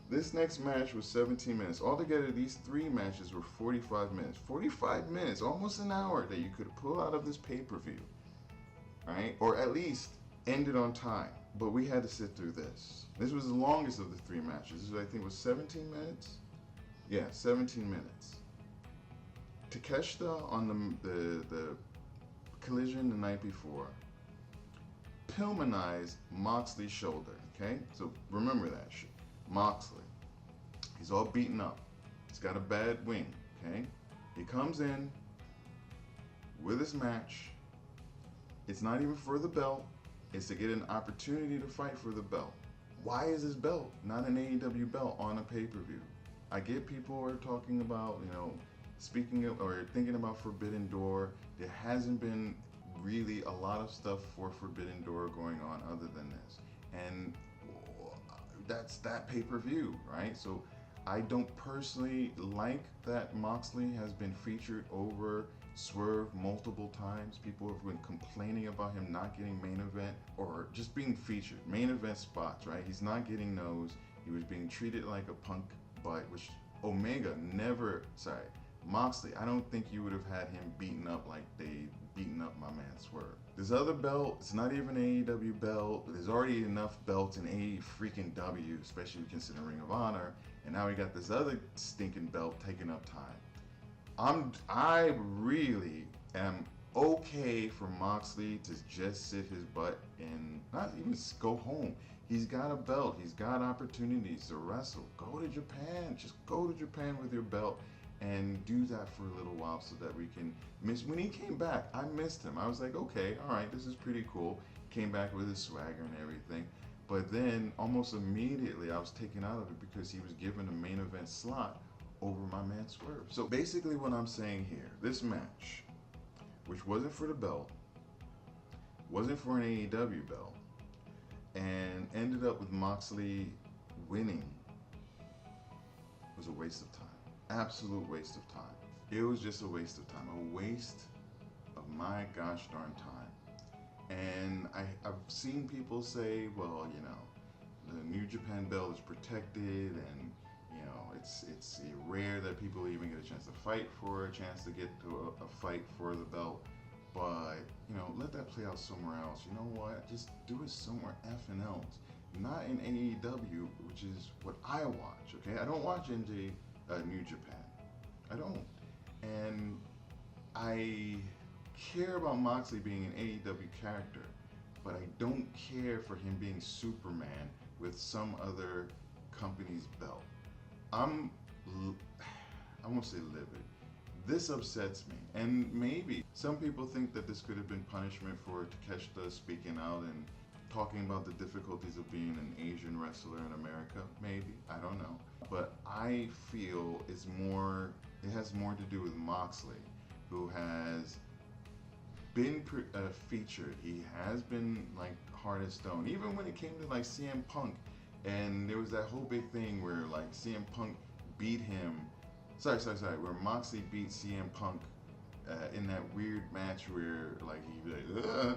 this next match was 17 minutes. Altogether, these 3 matches were 45 minutes. 45 minutes, almost an hour that you could pull out of this pay-per-view, right? Or at least end it on time. But we had to sit through this. This was the longest of the 3 matches. This, I think, was 17 minutes. Yeah, 17 minutes. Takeshita on the collision the night before Pillmanized Moxley's shoulder. Okay, so remember that shit. Moxley, he's all beaten up. He's got a bad wing. Okay, he comes in with his match. It's not even for the belt. It's to get an opportunity to fight for the belt. Why is his belt not an AEW belt on a pay-per-view? I get people are talking about, speaking of or thinking about Forbidden Door. There hasn't been really a lot of stuff for Forbidden Door going on other than this. And that's that pay-per-view, right? So I don't personally like that Moxley has been featured over Swerve multiple times. People have been complaining about him not getting main event or just being featured. Main event spots, right? He's not getting those. He was being treated like a punk butt, which Moxley, I don't think you would have had him beaten up like they beaten up my man Swerve. This other belt, it's not even an AEW belt. There's already enough belts in AEW, especially considering Ring of Honor. And now we got this other stinking belt taking up time. I really am okay for Moxley to just sit his butt and not even go home. He's got a belt. He's got opportunities to wrestle. Go to Japan. Just go to Japan with your belt and do that for a little while so that we can when he came back, I missed him. I was like, okay, all right, this is pretty cool. Came back with his swagger and everything. But then almost immediately I was taken out of it because he was given a main event slot over my man Swerve. So basically what I'm saying here, this match, which wasn't for the belt, wasn't for an AEW belt, and ended up with Moxley winning, was a waste of time. Absolute waste of time. It was just a waste of time. A waste of my gosh darn time. And I've seen people say, well, the New Japan belt is protected and, it's rare that people even get a chance to fight for a chance to get to a fight for the belt. But, let that play out somewhere else. You know what? Just do it somewhere effing else. Not in AEW, which is what I watch, okay? I don't watch New Japan. I don't. And I care about Moxley being an AEW character, but I don't care for him being Superman with some other company's belt. I won't say livid. This upsets me. And maybe some people think that this could have been punishment for Takeshita speaking out and talking about the difficulties of being an Asian wrestler in America. Maybe. I don't know. But I feel it has more to do with Moxley, who has been featured. He has been like hard as stone. Even when it came to like CM Punk, and there was that whole big thing where like CM Punk beat him Where Moxley beat CM Punk in that weird match where like he like,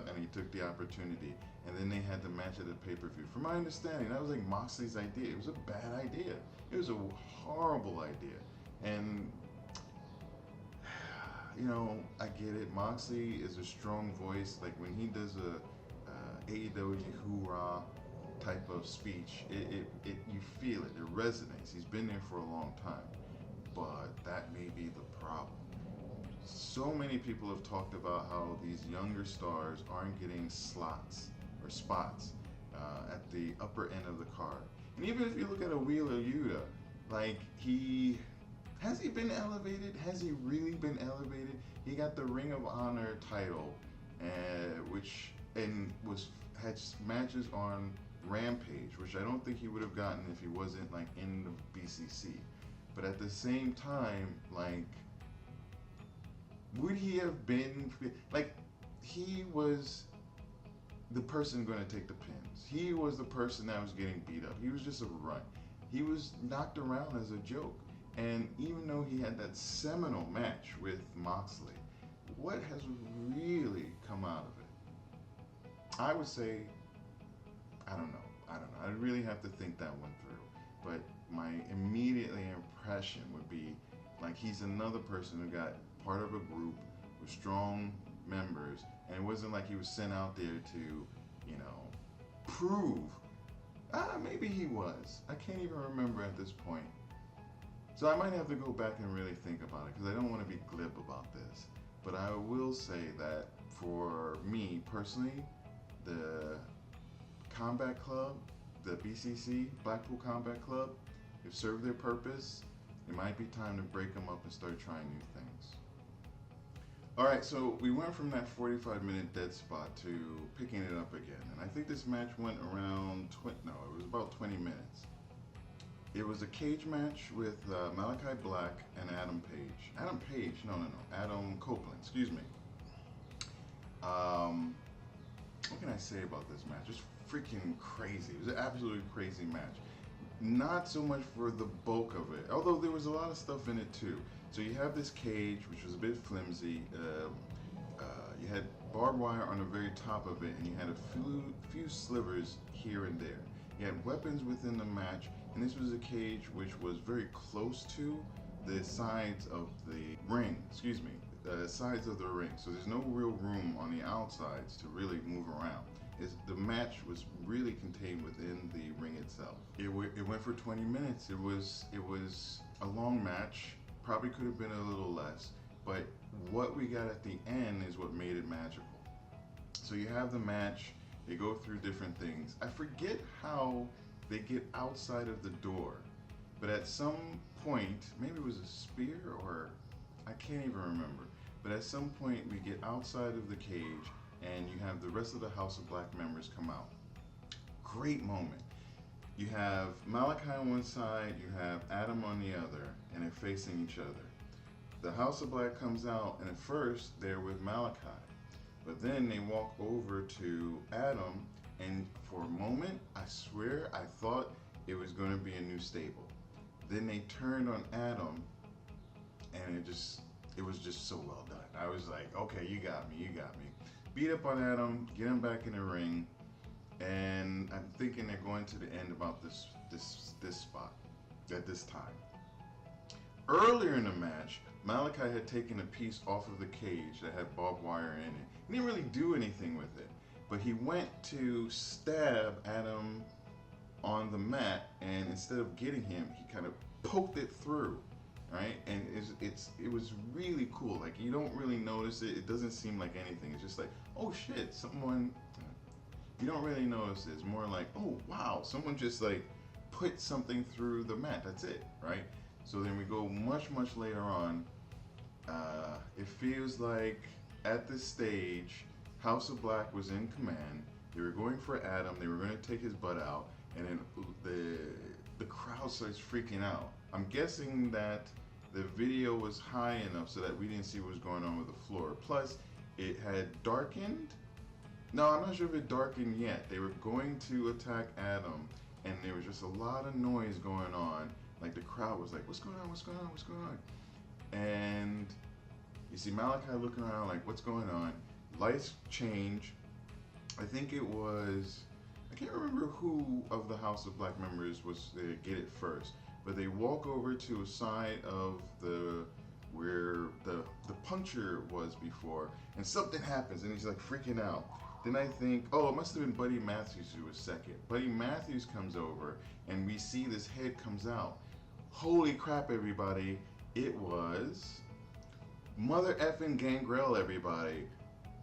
and he took the opportunity, and then they had the match at the pay-per-view. From my understanding, that was like Moxley's idea. It was a bad idea. It was a horrible idea, and you know, I get it. Moxley is a strong voice. Like when he does a AEW hoorah type of speech, it you feel it. It resonates. He's been there for a long time, but that may be the problem. So many people have talked about how these younger stars aren't getting slots or spots at the upper end of the card. And even if you look at a Wheeler Yuta, like has he been elevated? Has he really been elevated? He got the Ring of Honor title, had matches on Rampage, which I don't think he would have gotten if he wasn't like in the BCC. But at the same time, like, would he have been like? He was the person going to take the pins. He was the person that was getting beat up. He was just a runt. He was knocked around as a joke. And even though he had that seminal match with Moxley, what has really come out of it? I would say, I don't know. I really have to think that one through. But my immediate impression would be like he's another person who got part of a group with strong members, and it wasn't like he was sent out there to, you know, prove. Maybe he was. I can't even remember at this point. So I might have to go back and really think about it because I don't want to be glib about this. But I will say that for me personally, the Combat Club, the BCC, Blackpool Combat Club, have served their purpose. It might be time to break them up and start trying new things. Alright, so we went from that 45-minute dead spot to picking it up again. And I think this match went around, it was about 20 minutes. It was a cage match with Malachi Black and Adam Copeland, excuse me. What can I say about this match? It's freaking crazy. It was an absolutely crazy match. Not so much for the bulk of it, although there was a lot of stuff in it too. So you have this cage, which was a bit flimsy. You had barbed wire on the very top of it, and you had a few slivers here and there. You had weapons within the match, and this was a cage which was very close to the sides of the ring, sides of the ring. So there's no real room on the outsides to really move around. The match was really contained within the ring itself. It went for 20 minutes. It was a long match. Probably could have been a little less, but what we got at the end is what made it magical. So you have the match. They go through different things. I forget how they get outside of the door, but at some point, maybe it was a spear or I can't even remember, but at some point we get outside of the cage and you have the rest of the House of Black members come out. Great moment. You have Malachi on one side, you have Adam on the other, and they're facing each other. The House of Black comes out, and at first they're with Malachi, but then they walk over to Adam, and for a moment, I swear, I thought it was going to be a new stable. Then they turned on Adam, and it was just so well done. I was like, okay, you got me. Beat up on Adam, get him back in the ring, and I'm thinking they're going to the end about this spot at this time. Earlier in the match, Malachi had taken a piece off of the cage that had barbed wire in it. He didn't really do anything with it, but he went to stab Adam on the mat, and instead of getting him, he kind of poked it through, right? And it was really cool. Like, you don't really notice it. It doesn't seem like anything. It's just like, oh shit, someone. You don't really notice it. It's more like, oh wow, someone just like put something through the mat. That's it, right? So then we go much later on. It feels like at this stage, House of Black was in command. They were going for Adam. They were going to take his butt out, and then the crowd starts freaking out. I'm guessing that the video was high enough so that we didn't see what was going on with the floor. Plus, it had darkened. No, I'm not sure if it darkened yet. They were going to attack Adam, and there was just a lot of noise going on. Like, the crowd was like, what's going on? And you see Malachi looking around like, what's going on? Lights change. I think it was, I can't remember who of the House of Black members was to get it first, but they walk over to a side of the where the puncture was before, and something happens, and he's like freaking out. Then I think, oh, it must have been Buddy Matthews who was second. Buddy Matthews comes over, and we see this head comes out. Holy crap, everybody! It was Mother effing Gangrel, everybody.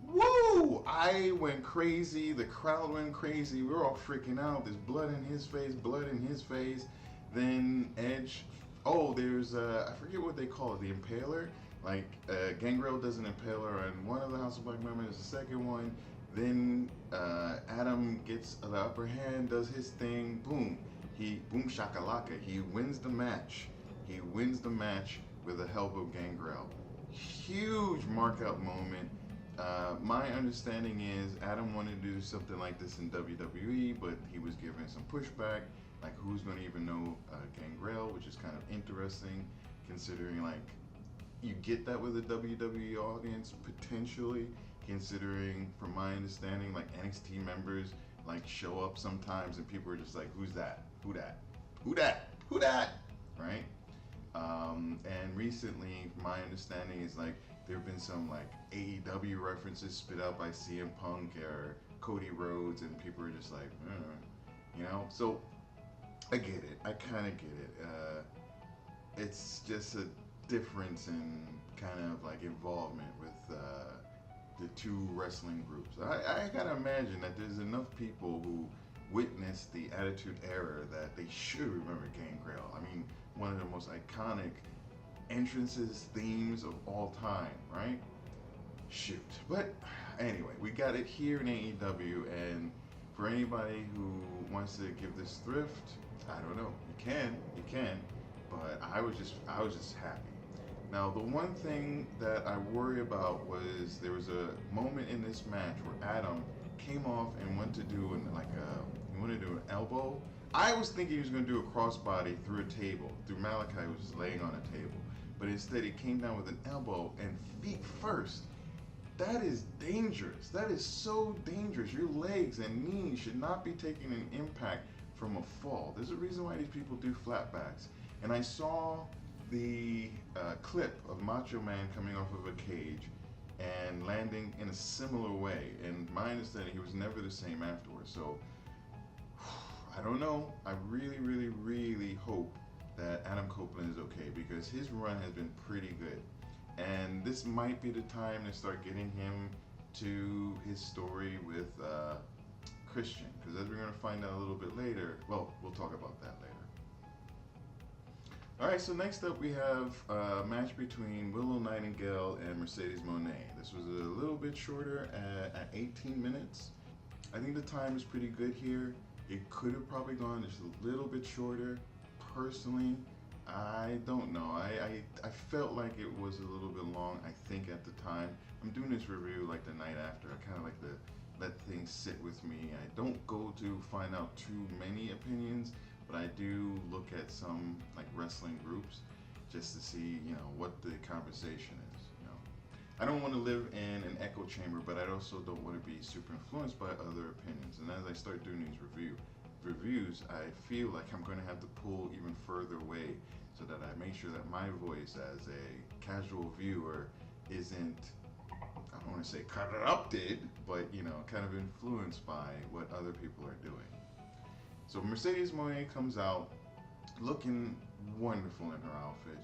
Woo! I went crazy. The crowd went crazy. We were all freaking out. There's blood in his face, blood in his face. Then Edge. Oh, there's I forget what they call it, the Impaler. Like Gangrel does an Impaler, and one of the House of Black members, the second one. Then Adam gets the upper hand, does his thing. Boom. He boom shakalaka. He wins the match. He wins the match with the help of Gangrel. Huge markout moment. My understanding is Adam wanted to do something like this in WWE, but he was given some pushback. Like, who's going to even know Gangrel, which is kind of interesting, considering like you get that with a WWE audience potentially. Considering, from my understanding, like NXT members like show up sometimes, and people are just like, "Who's that? Who that? Who that? Who that?" Right? And recently, my understanding is like there have been some like AEW references spit out by CM Punk or Cody Rhodes, and people are just like, you know. So I get it. I kind of get it. It's just a difference in kind of like involvement with the two wrestling groups. I gotta imagine that there's enough people who witnessed the Attitude Era that they should remember Gangrel. I mean, one of the most iconic entrances, themes of all time, right? Shoot. But anyway, we got it here in AEW, and for anybody who wants to give this thrift, I don't know. You can, but I was just happy. Now, the one thing that I worry about was there was a moment in this match where Adam came off and went to do he wanted to do an elbow. I was thinking he was going to do a crossbody through a table, through Malachi, who was just laying on a table. But instead, he came down with an elbow and feet first. That is dangerous. That is so dangerous. Your legs and knees should not be taking an impact from a fall. There's a reason why these people do flatbacks. And I saw the clip of Macho Man coming off of a cage and landing in a similar way. And my understanding, he was never the same afterwards. So I don't know. I really, really, really hope that Adam Copeland is okay, because his run has been pretty good. And this might be the time to start getting him to his story with Christian, because as we're going to find out a little bit later, well, we'll talk about that later. All right, so next up we have a match between Willow Nightingale and Mercedes Moné. This was a little bit shorter at 18 minutes. I think the time is pretty good here. It could have probably gone just a little bit shorter. Personally, I don't know. I felt like it was a little bit long, I think, at the time. I'm doing this review like the night after. I kind of like to let things sit with me. I don't go to find out too many opinions, but I do look at some like wrestling groups just to see, what the conversation is. I don't want to live in an echo chamber, but I also don't want to be super influenced by other opinions. And as I start doing these reviews, I feel like I'm going to have to pull even further away so that I make sure that my voice as a casual viewer isn't, I don't want to say corrupted, but kind of influenced by what other people are doing. So Mercedes Moné comes out looking wonderful in her outfit.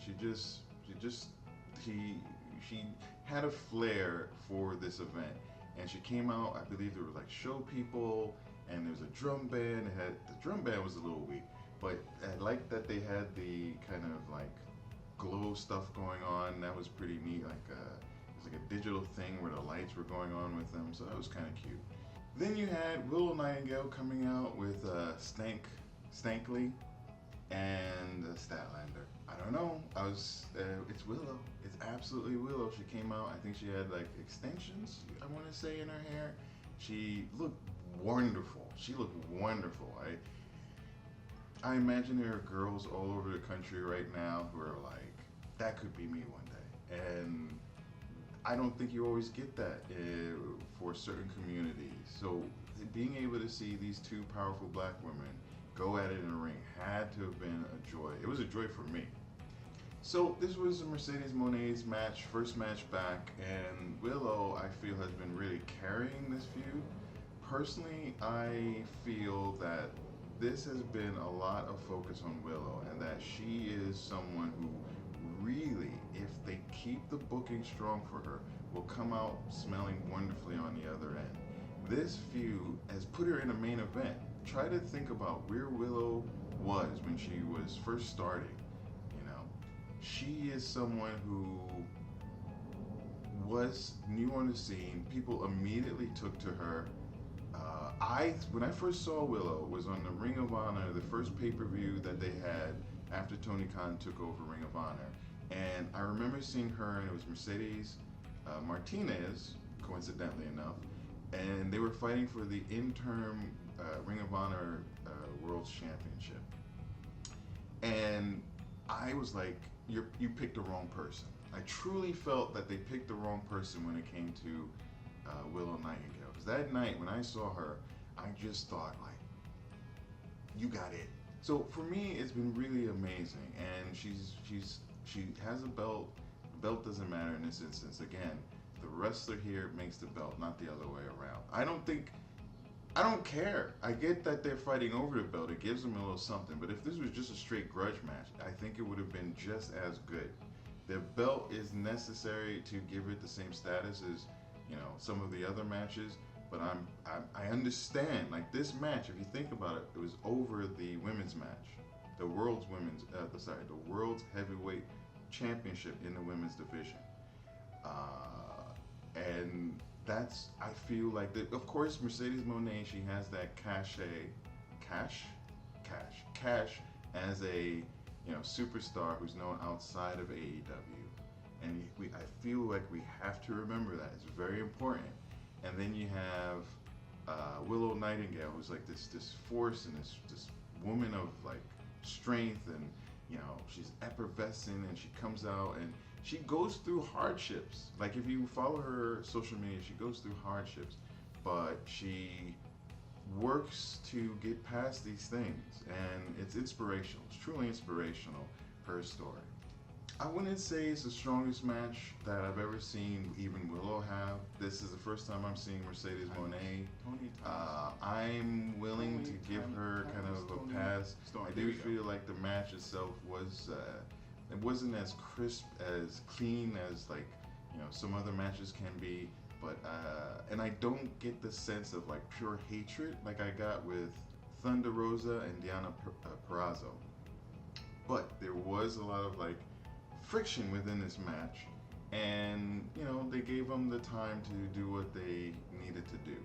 She had a flair for this event, and she came out. I believe there were like show people, and there was a drum band. The drum band was a little weak, but I liked that they had the kind of like glow stuff going on. That was pretty neat. Like it was like a digital thing where the lights were going on with them, so that was kind of cute. Then you had Willow Nightingale coming out with Stankley and Statlander. I don't know. It's Willow. It's absolutely Willow. She came out. I think she had like extensions, I want to say, in her hair. She looked wonderful. I imagine there are girls all over the country right now who are like, that could be me one day. and I don't think you always get that for certain communities. So being able to see these two powerful black women go at it in a ring had to have been a joy. It was a joy for me. So this was Mercedes Moné's match, first match back, and Willow, I feel, has been really carrying this feud. Personally, I feel that this has been a lot of focus on Willow, and that she is someone who really, if they keep the booking strong for her, will come out smelling wonderfully on the other end. This feud has put her in a main event. Try to think about where Willow was when she was first starting. You know, she is someone who was new on the scene. People immediately took to her. When I first saw Willow, was on the Ring of Honor, the first pay-per-view that they had after Tony Khan took over Ring of Honor. And I remember seeing her, and it was Mercedes Martinez, coincidentally enough, and they were fighting for the interim Ring of Honor World Championship. And I was like, you picked the wrong person. I truly felt that they picked the wrong person when it came to Willow Nightingale. Because that night when I saw her, I just thought, like, you got it. So for me, it's been really amazing. And she has a belt. The belt doesn't matter in this instance. Again, the wrestler here makes the belt, not the other way around. I don't care. I get that they're fighting over the belt. It gives them a little something. But if this was just a straight grudge match, I think it would have been just as good. The belt is necessary to give it the same status as, you know, some of the other matches. But I understand, like, this match, if you think about it, it was over the women's match, the world's heavyweight championship in the women's division, and that's, I feel like that. Of course, Mercedes Moné, she has that cash as a, you know, superstar who's known outside of AEW, and I feel like we have to remember that. It's very important. And then you have Willow Nightingale, who's like this force and this woman of like strength, and you know, she's effervescent, and she comes out and she goes through hardships. Like, if you follow her social media, she goes through hardships, but she works to get past these things, and it's inspirational. It's truly inspirational, her story. I wouldn't say it's the strongest match that I've ever seen even Willow have. This is the first time I'm seeing Mercedes Moné. I'm willing to give her kind of a pass. I do feel like the match itself was, it wasn't as crisp, as clean as, like, you know, some other matches can be. But, and I don't get the sense of like pure hatred like I got with Thunder Rosa and Diana Purrazzo. But there was a lot of like friction within this match, and you know, they gave them the time to do what they needed to do.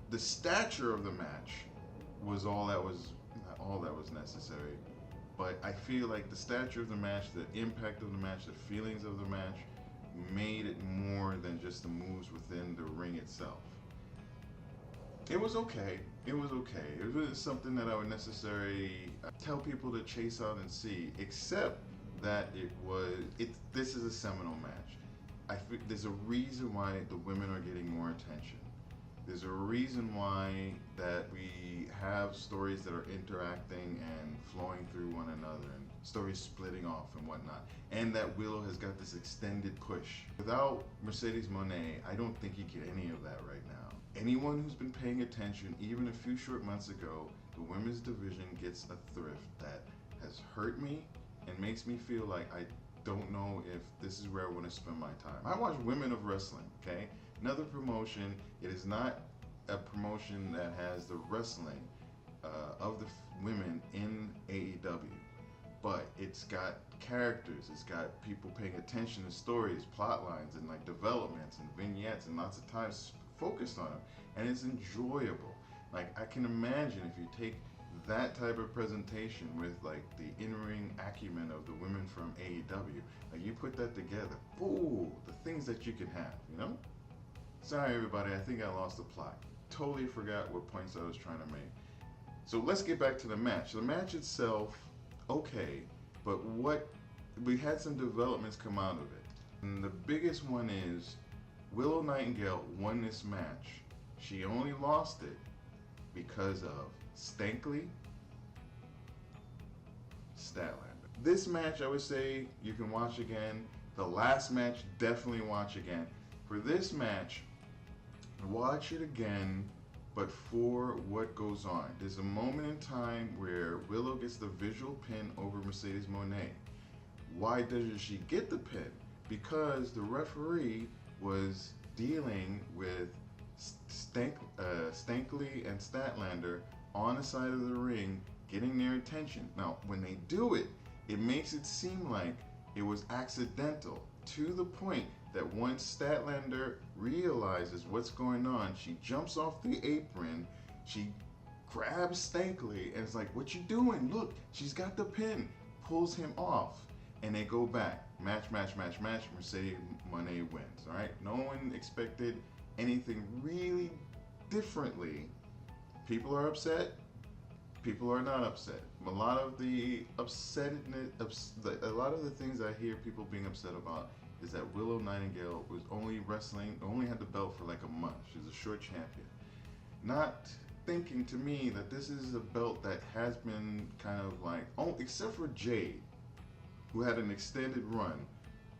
The stature of the match was all that was necessary, but I feel like the stature of the match, the impact of the match, the feelings of the match made it more than just the moves within the ring itself. It was okay. It was okay. It was something that I would necessarily tell people to chase out and see, except that this is a seminal match. There's a reason why the women are getting more attention. There's a reason why that we have stories that are interacting and flowing through one another, and stories splitting off and whatnot, and that Willow has got this extended push. Without Mercedes Moné, I don't think you get any of that right now. Anyone who's been paying attention, even a few short months ago, the women's division gets a thrift that has hurt me and makes me feel like I don't know if this is where I want to spend my time. I watch Women of Wrestling, okay? Another promotion. It is not a promotion that has the wrestling of the women in AEW, but it's got characters, it's got people paying attention to stories, plot lines, and like developments and vignettes, and lots of times focused on them, and it's enjoyable. Like, I can imagine if you take that type of presentation with like the in-ring acumen of the women from AEW, like you put that together, ooh, the things that you can have, you know? Sorry everybody, I think I lost the plot. Totally forgot what points I was trying to make. So let's get back to the match. The match itself, okay, but we had some developments come out of it. And the biggest one is Willow Nightingale won this match. She only lost it because of Statlander. This match, I would say you can watch again. The last match, definitely watch again. For this match, watch it again, but for what goes on. There's a moment in time where Willow gets the visual pin over Mercedes Moné. Why doesn't she get the pin? Because the referee was dealing with Statlander and Statlander on the side of the ring, getting their attention. Now, when they do it, it makes it seem like it was accidental, to the point that once Statlander realizes what's going on, she jumps off the apron, she grabs Statlander and is like, "What you doing? Look, she's got the pin," pulls him off, and they go back. Match. Mercedes Moné wins. All right. No one expected anything really differently. People are upset. People are not upset. A lot of the a lot of the things I hear people being upset about is that Willow Nightingale was only had the belt for like a month. She's a short champion. Not thinking to me that this is a belt that has been kind of like, except for Jade, who had an extended run.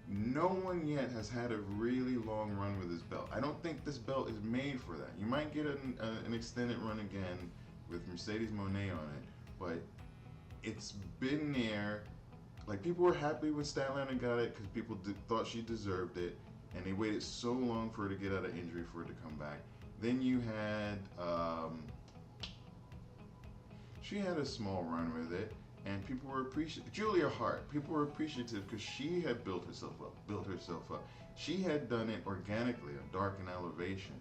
No one yet has had a really long run with this belt. I don't think this belt is made for that. You might get an extended run again with Mercedes Moné on it, but it's been there. Like, people were happy when Statlander got it because people thought she deserved it, and they waited so long for her to get out of injury for her to come back. Then you had, she had a small run with it, and people were appreciative. Julia Hart, people were appreciative because she had built herself up. She had done it organically on Dark and Elevation.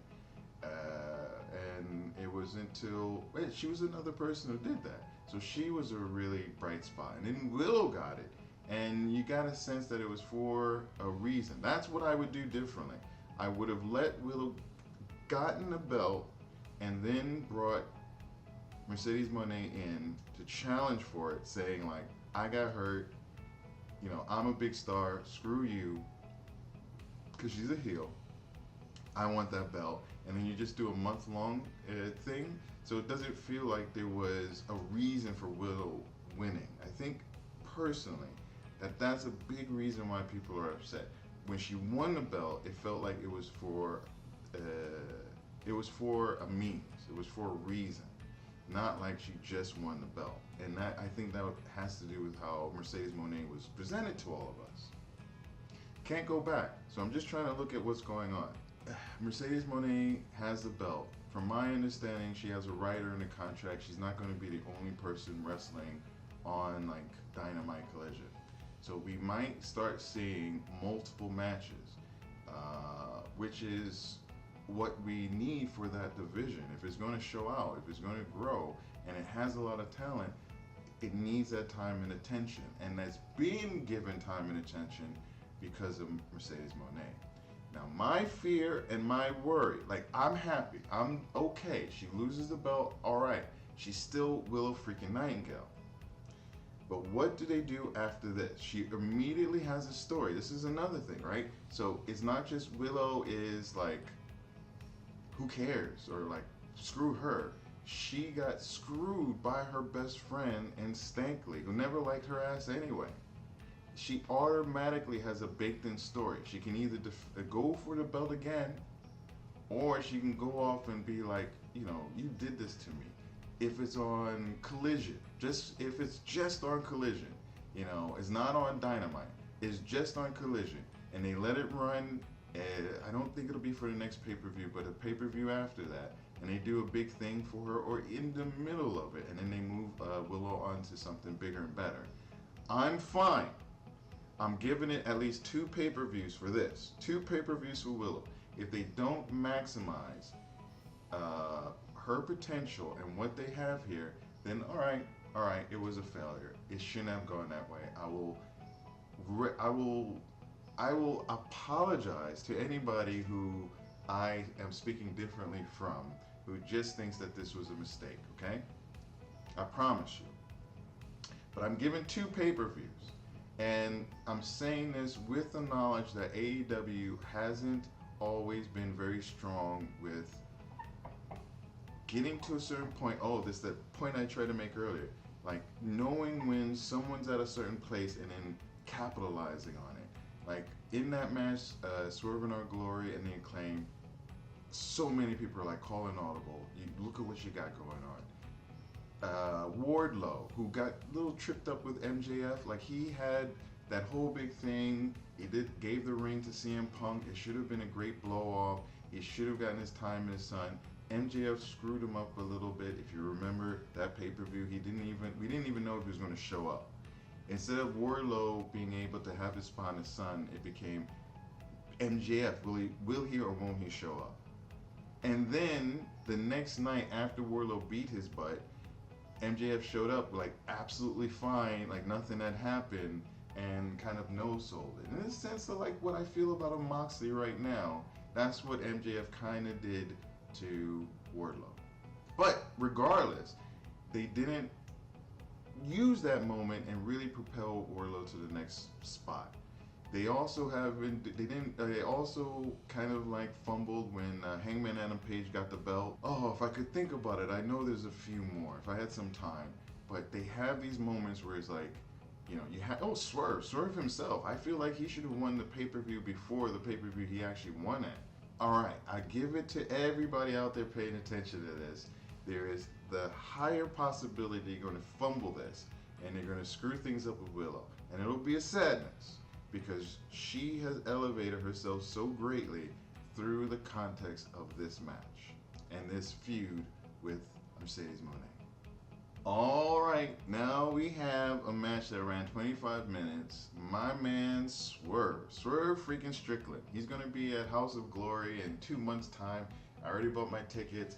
And it was until, she was another person who did that. So she was a really bright spot. And then Willow got it. And you got a sense that it was for a reason. That's what I would do differently. I would have let Willow gotten the belt and then brought Mercedes Moné in to challenge for it, saying like, "I got hurt, I'm a big star, screw you," because she's a heel. I want that belt. And then you just do a month-long thing, so it doesn't feel like there was a reason for Willow winning. I think personally that's a big reason why people are upset. When she won the belt, it felt like it was for a means. It was for a reason. Not like she just won the belt. And that, I think that has to do with how Mercedes Moné was presented to all of us. Can't go back. So I'm just trying to look at what's going on. Mercedes Moné has the belt. From my understanding, she has a rider in the contract. She's not going to be the only person wrestling on like Dynamite Collision. So we might start seeing multiple matches, which is what we need for that division. If it's going to show out, if it's going to grow, and it has a lot of talent, it needs that time and attention. And that's being given time and attention because of Mercedes Moné. Now, my fear and my worry, like, I'm happy, I'm okay. She loses the belt, all right. She's still Willow freaking Nightingale. But what do they do after this? She immediately has a story. This is another thing, right? So it's not just Willow is like, who cares? Or like, screw her. She got screwed by her best friend in Statlander, who never liked her ass anyway. She automatically has a baked-in story. She can either go for the belt again, or she can go off and be like, you did this to me. If it's on Collision, if it's just on Collision, it's not on Dynamite, it's just on Collision, and they let it run. I don't think it'll be for the next pay-per-view, but a pay-per-view after that, and they do a big thing for her, or in the middle of it, and then they move Willow on to something bigger and better. I'm fine. I'm giving it at least 2 pay-per-views for this. 2 pay-per-views for Willow. If they don't maximize her potential and what they have here, then all right, it was a failure. It shouldn't have gone that way. I will apologize to anybody who I am speaking differently from, who just thinks that this was a mistake, okay? I promise you. But I'm giving 2 pay-per-views. And I'm saying this with the knowledge that AEW hasn't always been very strong with getting to a certain point. Oh, this is the point I tried to make earlier. Like knowing when someone's at a certain place and then capitalizing on it. Like in that match, Swerve in Our Glory and the Acclaim, so many people are like calling audible. You look at what you got going on. Wardlow, who got a little tripped up with MJF, like he had that whole big thing. He gave the ring to CM Punk. It should have been a great blow off. He should have gotten his time in his son. MJF screwed him up a little bit. If you remember that pay-per-view, we didn't even know if he was going to show up. Instead of Wardlow being able to have his spot in his son, it became MJF. Will he or won't he show up? And then the next night after Wardlow beat his butt, MJF showed up like absolutely fine, like nothing had happened, and kind of no-sold it. In a sense of like what I feel about a Moxley right now, that's what MJF kind of did to Wardlow. But regardless, they didn't use that moment and really propel Wardlow to the next spot. They also they also kind of like fumbled when Hangman Adam Page got the belt. Oh, if I could think about it, I know there's a few more if I had some time. But they have these moments where it's like, you have, Swerve himself. I feel like he should have won the pay-per-view before the pay-per-view he actually won at. All right, I give it to everybody out there paying attention to this. There is the higher possibility they're going to fumble this and they're going to screw things up with Willow. And it'll be a sadness, because she has elevated herself so greatly through the context of this match and this feud with Mercedes Moné. All right, now we have a match that ran 25 minutes. My man Swerve freaking Strickland. He's gonna be at House of Glory in 2 months' time. I already bought my tickets.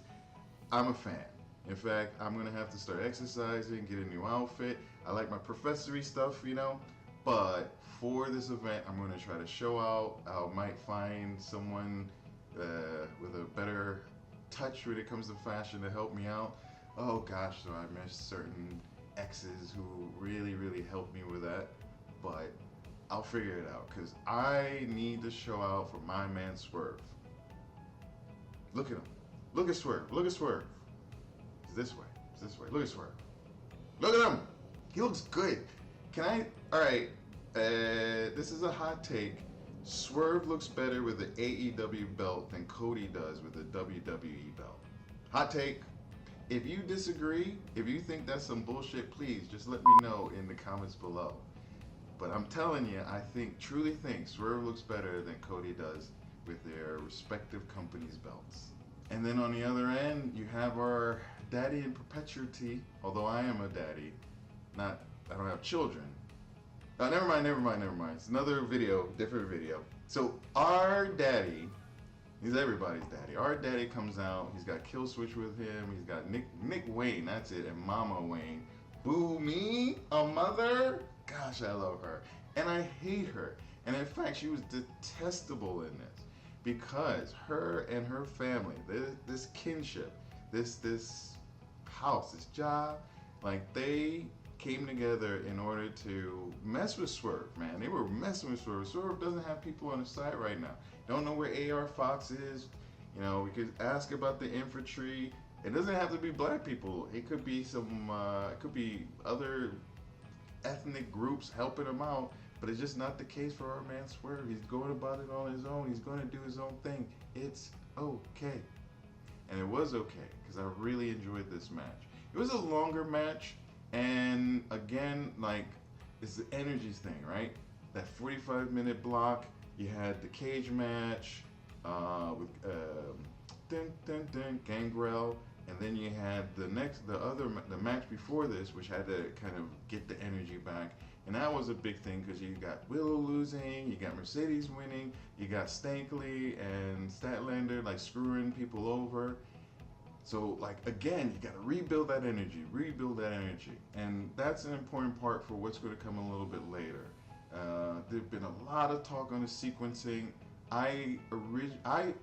I'm a fan. In fact, I'm gonna have to start exercising, get a new outfit. I like my professory stuff, but for this event, I'm going to try to show out. I might find someone with a better touch when it comes to fashion to help me out. Oh gosh, so I missed certain exes who really, really helped me with that. But I'll figure it out, because I need to show out for my man Swerve. Look at him. Look at Swerve. Look at Swerve. It's this way. It's this way. Look at Swerve. Look at him. He looks good. All right. This is a hot take. Swerve looks better with the AEW belt than Cody does with the WWE belt. Hot take. If you disagree, if you think that's some bullshit, please just let me know in the comments below. But I'm telling you, I truly think Swerve looks better than Cody does with their respective companies' belts. And then on the other end, you have our daddy in perpetuity, although I am a daddy. I don't have children. Never mind. It's another video, different video. So our daddy, he's everybody's daddy. Our daddy comes out. He's got Kill Switch with him. He's got Nick Wayne, that's it, and Mama Wayne. Boo me, a mother? Gosh, I love her. And I hate her. And in fact, she was detestable in this, because her and her family, this kinship, this house, this job, like they came together in order to mess with Swerve, man. They were messing with Swerve. Swerve doesn't have people on his side right now. Don't know where AR Fox is. We could ask about the infantry. It doesn't have to be black people. It could be it could be other ethnic groups helping him out. But it's just not the case for our man Swerve. He's going about it on his own. He's going to do his own thing. It's okay. And it was okay, because I really enjoyed this match. It was a longer match. And again, like, it's the energy thing, right? That 45-minute block, you had the cage match with Gangrel, and then you had the match before this, which had to kind of get the energy back. And that was a big thing, because you got Willow losing, you got Mercedes winning, you got Stankley and Statlander like screwing people over. So, like, again, you got to rebuild that energy. And that's an important part for what's going to come a little bit later. There's been a lot of talk on the sequencing.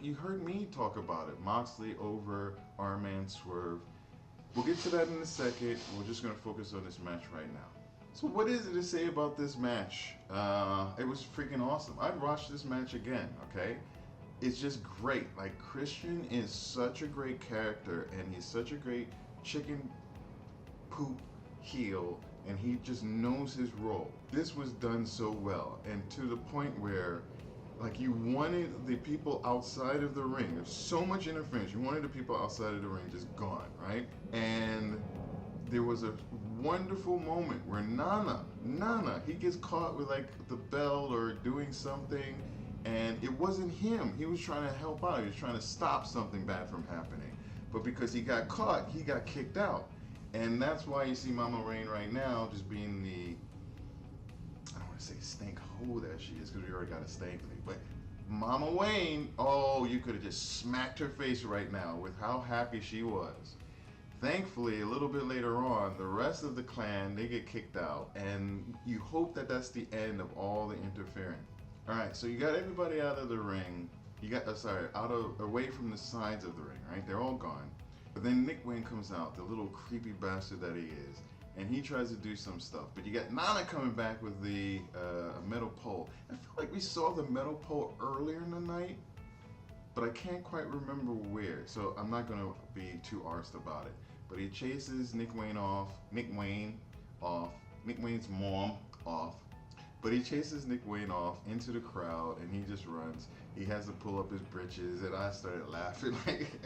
You heard me talk about it. Moxley over our man Swerve. We'll get to that in a second. We're just going to focus on this match right now. So what is it to say about this match? It was freaking awesome. I'd watch this match again, okay? It's just great. Like, Christian is such a great character, and he's such a great chicken poop heel, and he just knows his role. This was done so well, and to the point where, like, you wanted the people outside of the ring. There's so much interference. You wanted the people outside of the ring just gone, right? And there was a wonderful moment where Nana, he gets caught with like the belt or doing something, and it wasn't him. He was trying to help out. He was trying to stop something bad from happening. But because he got caught, he got kicked out. And that's why you see Mama Rain right now just being the, I don't want to say stank hoe that she is, because we already got a stank thing. But Mama Wayne, oh, you could have just smacked her face right now with how happy she was. Thankfully, a little bit later on, the rest of the clan, they get kicked out, and you hope that that's the end of all the interfering. All right, so you got everybody out of the ring. You got, away from the sides of the ring, right? They're all gone. But then Nick Wayne comes out, the little creepy bastard that he is, and he tries to do some stuff. But you got Nana coming back with the metal pole. I feel like we saw the metal pole earlier in the night, but I can't quite remember where, so I'm not gonna be too arsed about it. But he chases Nick Wayne's mom off, but he chases Nick Wayne off into the crowd, and he just runs. He has to pull up his britches, and I started laughing like.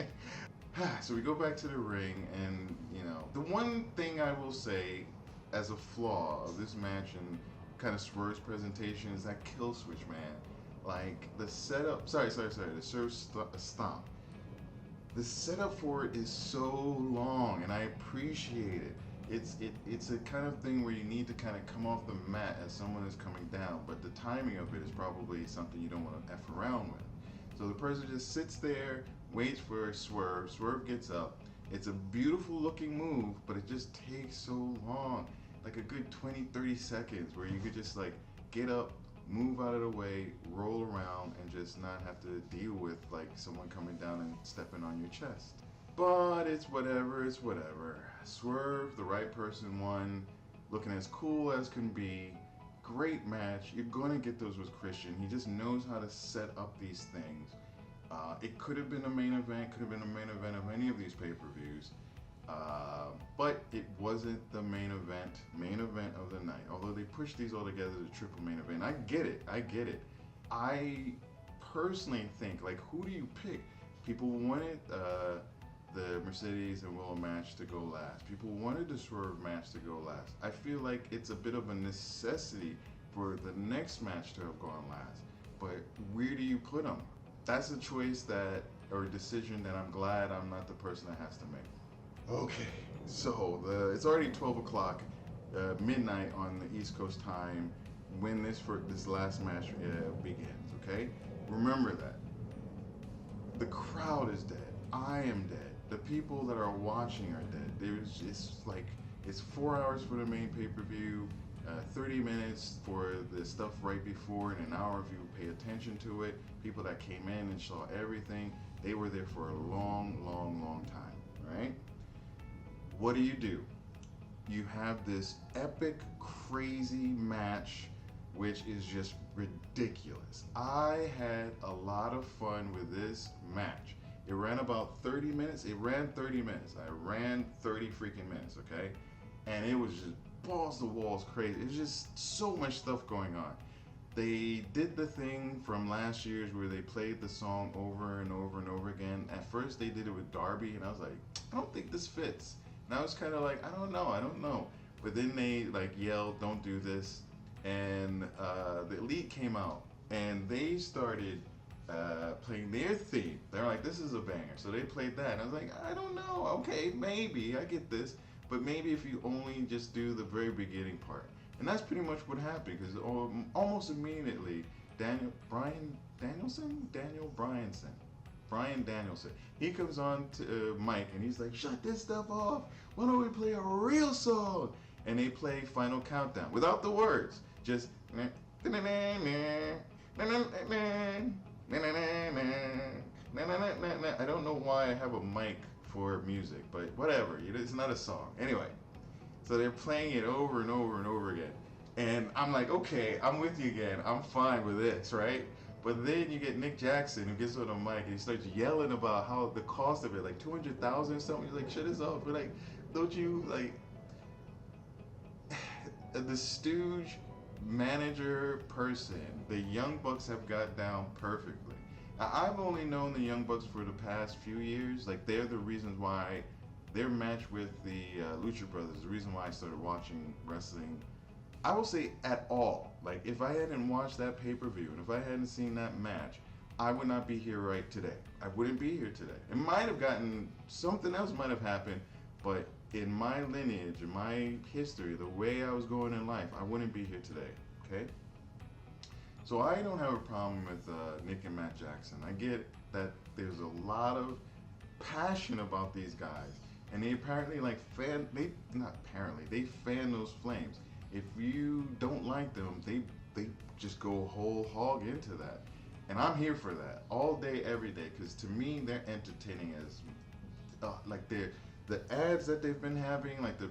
So we go back to the ring, and you know, the one thing I will say as a flaw of this match and kind of Swerve's presentation is that kill switch, man. Like the setup, the serve stomp. The setup for it is so long, and I appreciate it. It's a kind of thing where you need to kind of come off the mat as someone is coming down, but the timing of it is probably something you don't want to F around with. So the person just sits there, waits for Swerve. Swerve gets up. It's a beautiful looking move, but it just takes so long. Like a good 20-30 seconds where you could just like get up, move out of the way, roll around, and just not have to deal with like someone coming down and stepping on your chest. But it's whatever. Swerve, the right person won, looking as cool as can be. Great match. You're going to get those with Christian. He just knows how to set up these things. It could have been a main event, could have been a main event of any of these pay-per-views. But it wasn't the main event of the night. Although they pushed these all together as a triple main event. I get it. I personally think, like, who do you pick? People wanted the Mercedes and Willow match to go last. People wanted the Swerve match to go last. I feel like it's a bit of a necessity for the next match to have gone last. But where do you put them? That's a choice or decision that I'm glad I'm not the person that has to make. Okay, so it's already 12 o'clock, midnight on the East Coast time when this last match begins, okay? Remember that. The crowd is dead. I am dead. The people that are watching are dead. It's 4 hours for the main pay-per-view, 30 minutes for the stuff right before, and an hour if you pay attention to it. People that came in and saw everything, they were there for a long time, right? What do? You have this epic, crazy match, which is just ridiculous. I had a lot of fun with this match. It ran about 30 minutes. I ran 30 freaking minutes, okay? And it was just balls to walls crazy. It was just so much stuff going on. They did the thing from last year's where they played the song over and over again. At first they did it with Darby, and I was like, I don't think this fits. And I was kind of like, I don't know. But then they like yelled, don't do this. And the Elite came out, and they started playing their theme. They're like, this is a banger. So they played that, and I was like, I don't know. Okay, maybe I get this, but maybe if you only just do the very beginning part. And that's pretty much what happened, because almost immediately, Brian Danielson, he comes on to Mike, and he's like, shut this stuff off. Why don't we play a real song? And they play Final Countdown without the words, just I don't know why I have a mic for music, but whatever. It's not a song. Anyway, So they're playing it over and over and over again. And I'm like, okay, I'm with you again. I'm fine with this, right? But then you get Nick Jackson who gets on the mic and he starts yelling about how the cost of it, like 200,000 or something. He's like, shut this off. But like, don't you like the stooge manager person? The Young Bucks have got down perfectly. Now, I've only known the Young Bucks for the past few years. Like they're the reasons why their match with the Lucha Brothers, the reason why I started watching wrestling, I will say at all. Like if I hadn't watched that pay-per-view and if I hadn't seen that match, I would not be here right today. I wouldn't be here today. It might have gotten, something else might have happened, but in my lineage, in my history, the way I was going in life, I wouldn't be here today. Okay? So I don't have a problem with Nick and Matt Jackson. I get that there's a lot of passion about these guys, and they apparently like they fan those flames. If you don't like them, they just go whole hog into that, and I'm here for that all day, every day, because to me they're entertaining as like the ads that they've been having, like the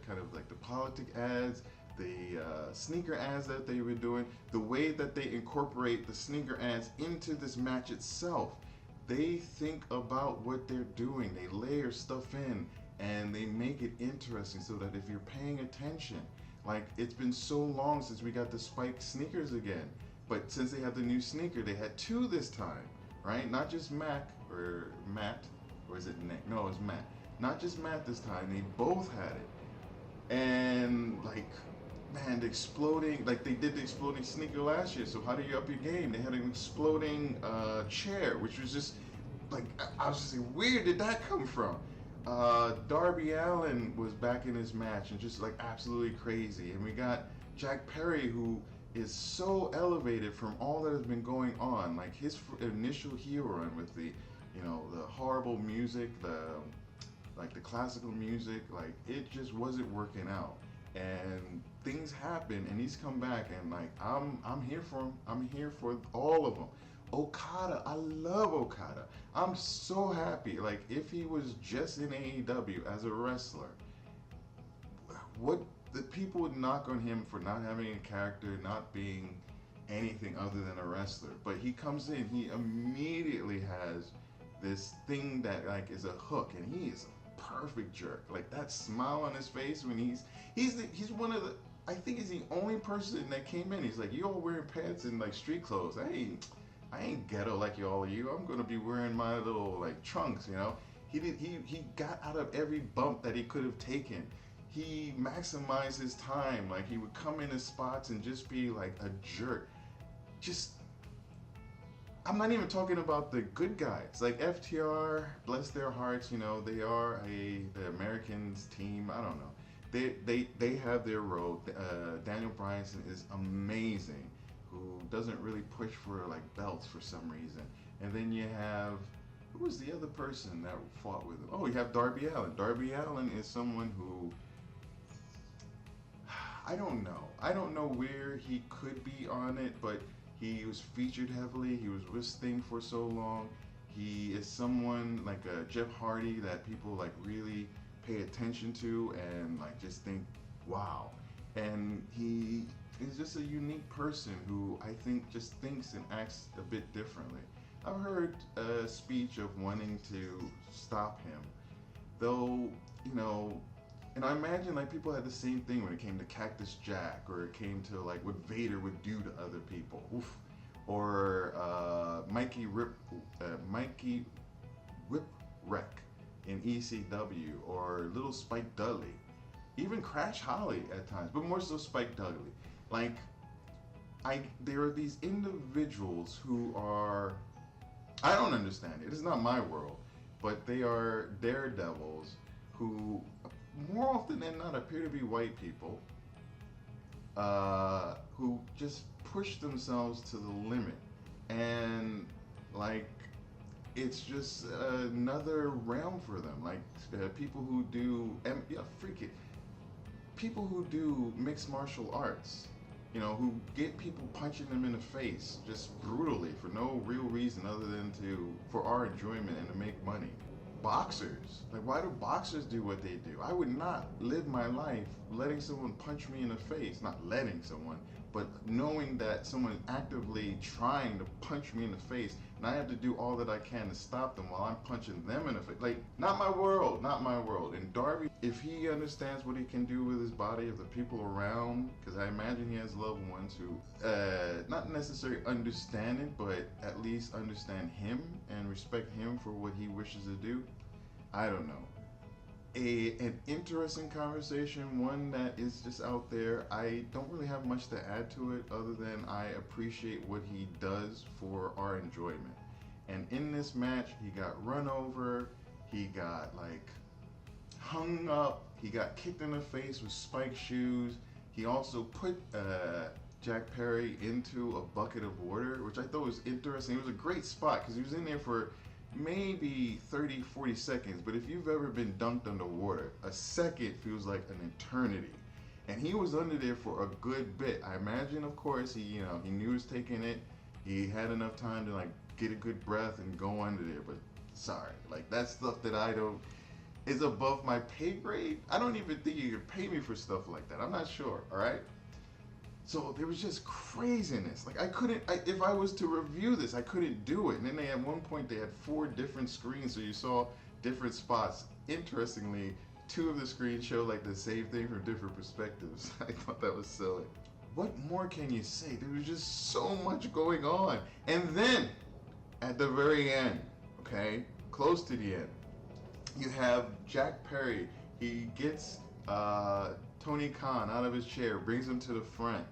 kind of like the politic ads, the sneaker ads that they were doing, the way that they incorporate the sneaker ads into this match itself. They think about what they're doing. They layer stuff in and they make it interesting so that if you're paying attention, like it's been so long since we got the spiked sneakers again. But since they have the new sneaker, they had two this time, right? Not just Matt, or is it Nick? No, it's Matt. Not just Matt this time. They both had it. And like, man, the exploding, like they did the exploding sneaker last year. So how do you up your game? They had an exploding chair, which was just like, I was just saying, where did that come from? Darby Allin was back in his match and just like absolutely crazy. And we got Jack Perry, who is so elevated from all that has been going on. Like his initial heel run with the, the horrible music, the classical music, like it just wasn't working out. And things happen, and he's come back, and like I'm here for him. I'm here for all of them. Okada, I love Okada. I'm so happy. Like if he was just in AEW as a wrestler, what the people would knock on him for not having a character, not being anything other than a wrestler. But he comes in, he immediately has this thing that like is a hook, and he is a perfect jerk. Like that smile on his face when he's one of the, I think he's the only person that came in. He's like, you all wearing pants and like street clothes. I ain't ghetto like y'all of you. I'm gonna be wearing my little like trunks, He got out of every bump that he could have taken. He maximized his time. Like he would come in his spots and just be like a jerk. I'm not even talking about the good guys. Like FTR, bless their hearts, they are the Americans team. I don't know. They have their road. Daniel Bryanson is amazing, who doesn't really push for like belts for some reason. And then you have, who was the other person that fought with him? Oh, you have Darby Allin. Darby Allin is someone who, I don't know. I don't know where he could be on it, but he was featured heavily. He was with Sting for so long. He is someone like a Jeff Hardy that people like really pay attention to and like just think, wow. And he is just a unique person who I think just thinks and acts a bit differently. I've heard a speech of wanting to stop him, though, and I imagine like people had the same thing when it came to Cactus Jack, or it came to like what Vader would do to other people. Oof. Or Mikey Whipwreck in ECW, or Little Spike Dudley, even Crash Holly at times, but more so Spike Dudley. Like, there are these individuals who are, I don't understand it. It's not my world, but they are daredevils who, more often than not, appear to be white people, who just push themselves to the limit, and like it's just another realm for them. Like people who do, people who do mixed martial arts, who get people punching them in the face just brutally for no real reason other than for our enjoyment and to make money. boxers. Like, why do boxers do what they do? I would not live my life letting someone punch me in the face. Not letting someone, but knowing that someone actively trying to punch me in the face, and I have to do all that I can to stop them while I'm punching them in the face. Like, not my world, not my world. And Darby, if he understands what he can do with his body, if the people around, because I imagine he has loved ones who, not necessarily understand it, but at least understand him and respect him for what he wishes to do. I don't know. An interesting conversation, one that is just out there. I don't really have much to add to it other than I appreciate what he does for our enjoyment. And in this match, he got run over, he got like hung up, he got kicked in the face with spike shoes. He also put Jack Perry into a bucket of water, which I thought was interesting. It was a great spot because he was in there for maybe 30-40 seconds, but if you've ever been dunked underwater, a second feels like an eternity. And he was under there for a good bit. I imagine, of course, he knew he was taking it. He had enough time to like get a good breath and go under there. But sorry, like that's stuff that is above my pay grade. I don't even think you could pay me for stuff like that. I'm not sure. All right. So there was just craziness. Like if I was to review this, I couldn't do it. And then at one point they had 4 different screens, so you saw different spots. Interestingly, 2 of the screens show like the same thing from different perspectives. I thought that was silly. What more can you say? There was just so much going on. And then at the very end, okay, close to the end, you have Jack Perry. He gets Tony Khan out of his chair, brings him to the front.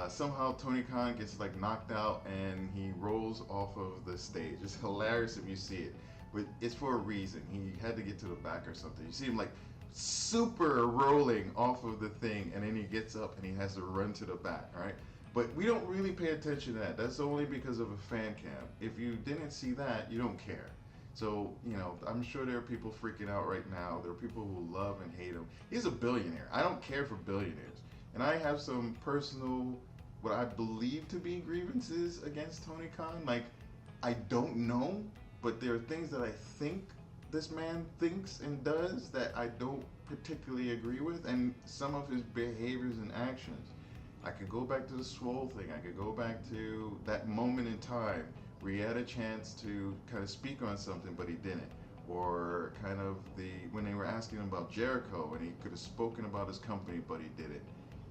Somehow Tony Khan gets like knocked out and he rolls off of the stage. It's hilarious if you see it, but it's for a reason. He had to get to the back or something. You see him like super rolling off of the thing, and then he gets up and he has to run to the back, right? But we don't really pay attention to that. That's only because of a fan cam. If you didn't see that, you don't care. So, I'm sure there are people freaking out right now. There are people who love and hate him. He's a billionaire. I don't care for billionaires. And I have some personal, what I believe to be grievances against Tony Khan. Like, I don't know, but there are things that I think this man thinks and does that I don't particularly agree with, and some of his behaviors and actions. I could go back to the Swole thing. I could go back to that moment in time where he had a chance to kind of speak on something, but he didn't. Or kind of when they were asking him about Jericho, and he could have spoken about his company, but he didn't.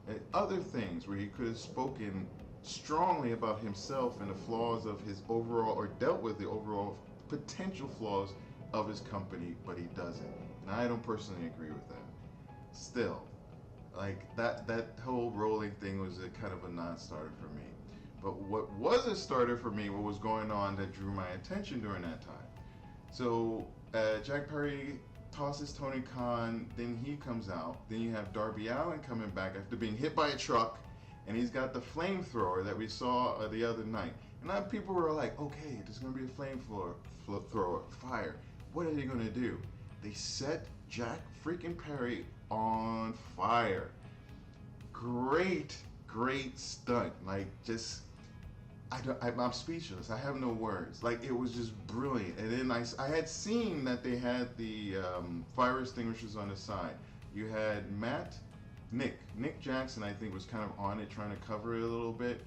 And other things where he could have spoken strongly about himself and the flaws of his overall, or dealt with the overall potential flaws of his company, but he doesn't. And I don't personally agree with that. Still, like that whole rolling thing was a kind of a non-starter for me. But what was a starter for me, what was going on that drew my attention during that time. So Jack Perry tosses Tony Khan, then he comes out. Then you have Darby Allin coming back after being hit by a truck, and he's got the flamethrower that we saw the other night. And now people were like, okay, there's going to be a flamethrower, fire. What are they going to do? They set Jack freaking Perry on fire. Great stunt. Like, just, I'm speechless. I have no words. Like, it was just brilliant. And then I had seen that they had the fire extinguishers on the side. You had Nick Jackson, I think, was kind of on it, trying to cover it a little bit.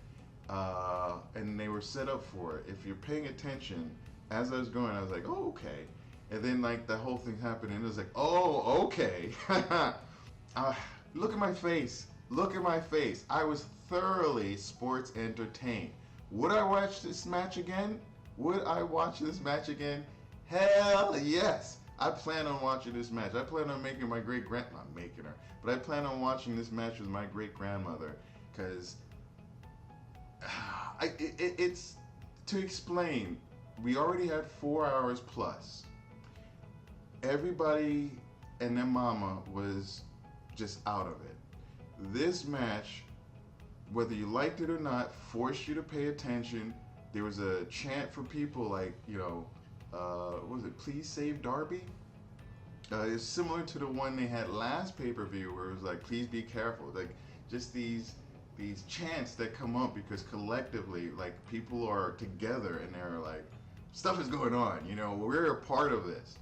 And they were set up for it. If you're paying attention, as I was going, I was like, oh, okay. And then, like, the whole thing happened, and it was like, oh, okay. Look at my face. Look at my face. I was thoroughly sports entertained. Would I watch this match again? Hell yes. I plan on watching this match. I plan on making my not making her, but I plan on watching this match with my great-grandmother, because it's, to explain, we already had 4 hours plus. Everybody and their mama was just out of it. This match, whether you liked it or not, forced you to pay attention. There was a chant for people like, what was it, please save Darby? It's similar to the one they had last pay-per-view where it was like, please be careful. Like, just these chants that come up because collectively, like, people are together and they're like, stuff is going on, we're a part of this.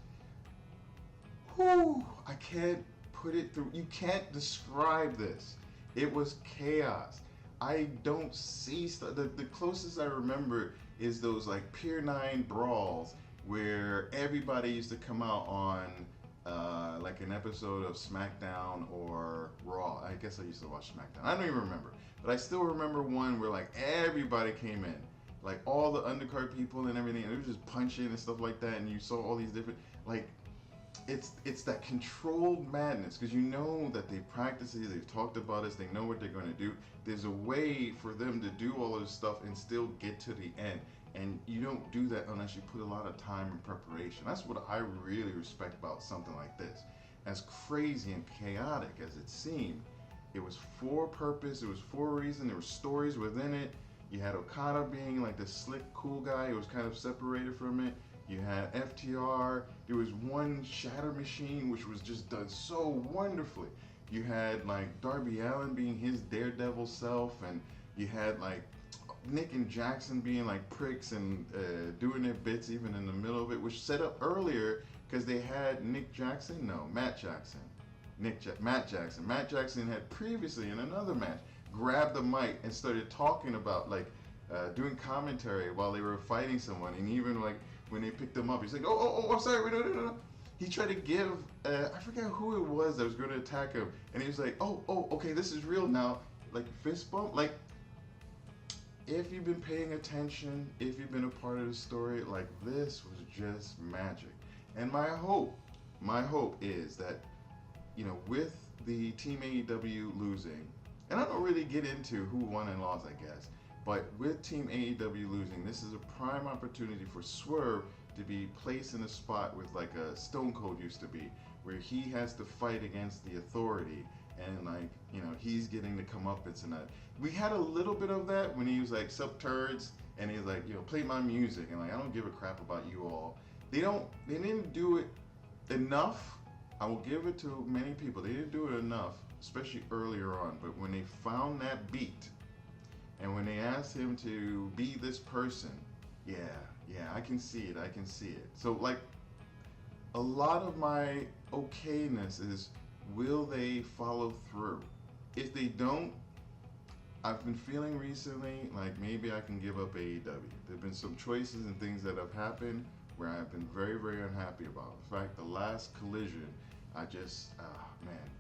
Whew, I can't put it through. You can't describe this. It was chaos. I don't see stuff. The closest I remember is those like Pier 9 brawls where everybody used to come out on like an episode of SmackDown or Raw. I guess I used to watch SmackDown. I don't even remember. But I still remember one where like everybody came in. Like all the undercard people and everything. And they were just punching and stuff like that. And you saw all these different, like, it's that controlled madness because you know that they practice it, they've talked about it, they know what they're going to do. There's a way for them to do all of this stuff and still get to the end, and you don't do that unless you put a lot of time and preparation. That's what I really respect about something like this. As crazy and chaotic as it seemed, it was for purpose, it was for a reason, there were stories within it. You had Okada being like the slick cool guy who was kind of separated from it. You had FTR. There was one Shatter Machine, which was just done so wonderfully. You had like Darby Allin being his daredevil self, and you had like Nick and Jackson being like pricks and doing their bits even in the middle of it, which set up earlier because they had Matt Jackson. Matt Jackson had previously in another match grabbed the mic and started talking about like doing commentary while they were fighting someone, and even like when they picked him up, he's like, oh, sorry, no. He tried to give, I forget who it was that was going to attack him, and he was like, oh, okay, this is real now, like fist bump, like, if you've been paying attention, if you've been a part of the story, like, this was just magic. And my hope is that, you know, with the Team AEW losing, and I don't really get into who won and lost, I guess, but with Team AEW losing, this is a prime opportunity for Swerve to be placed in a spot with like a Stone Cold used to be, where he has to fight against the authority, and like, you know, he's getting to come up and that. We had a little bit of that when he was like, sup turds, and he's like, you know, play my music, and like, I don't give a crap about you all. They didn't do it enough. I will give it to many people. They didn't do it enough, especially earlier on, but when they found that beat, and when they asked him to be this person, yeah, I can see it. So like, a lot of my okayness is, will they follow through? If they don't, I've been feeling recently like maybe I can give up AEW. There have been some choices and things that have happened where I've been very, very unhappy about. In fact, the last Collision, I just,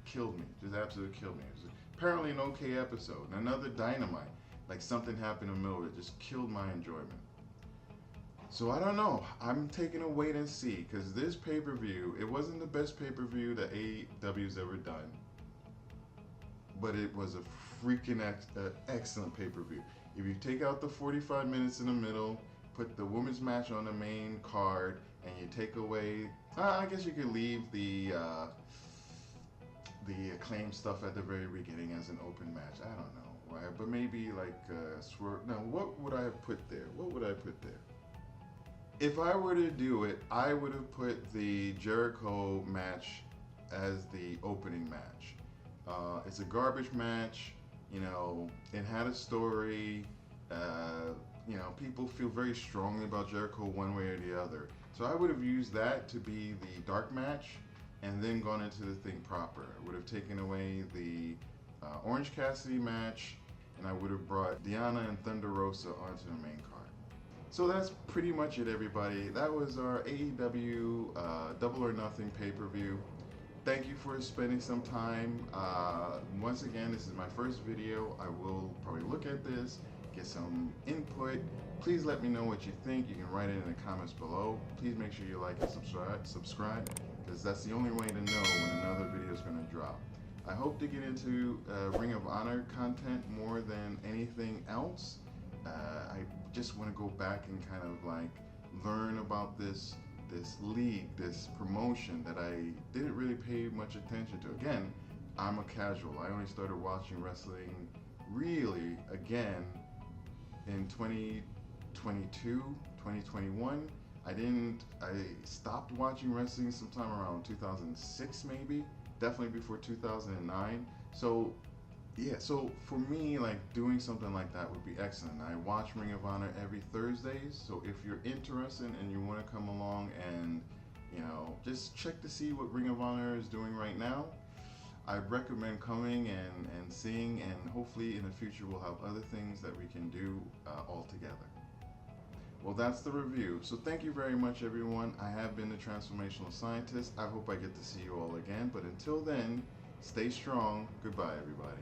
killed me. Just absolutely killed me. It was apparently an okay episode. And another Dynamite, like something happened in the middle of it, just killed my enjoyment. So I don't know. I'm taking a wait and see, because this pay-per-view, it wasn't the best pay-per-view that AEW's ever done, but it was a freaking excellent pay-per-view. If you take out the 45 minutes in the middle, put the women's match on the main card, and you take away, I guess you could leave the acclaim stuff at the very beginning as an open match. I don't know why, but maybe like Swerve. No, what would I have put there? If I were to do it, I would have put the Jericho match as the opening match. It's a garbage match. You know, it had a story. You know, people feel very strongly about Jericho one way or the other. So I would have used that to be the dark match, and then gone into the thing proper. I would have taken away the Orange Cassidy match, and I would have brought Deonna and Thunder Rosa onto the main card. So that's pretty much it, everybody. That was our AEW Double or Nothing pay-per-view. Thank you for spending some time. Once again, this is my first video. I will probably look at this, get some input. Please let me know what you think. You can write it in the comments below. Please make sure you like and subscribe, because that's the only way to know when another video is going to drop. I hope to get into Ring of Honor content more than anything else. I just want to go back and kind of like learn about this league, this promotion that I didn't really pay much attention to. Again, I'm a casual. I only started watching wrestling really again in 2022, 2021. I stopped watching wrestling sometime around 2006 maybe, definitely before 2009. So yeah, so for me, like, doing something like that would be excellent. I watch Ring of Honor every Thursdays, so if you're interested and you want to come along and, just check to see what Ring of Honor is doing right now. I recommend coming and seeing, and hopefully in the future we'll have other things that we can do all together. Well, that's the review. So thank you very much, everyone. I have been the Transformational Scientist. I hope I get to see you all again. But until then, stay strong. Goodbye, everybody.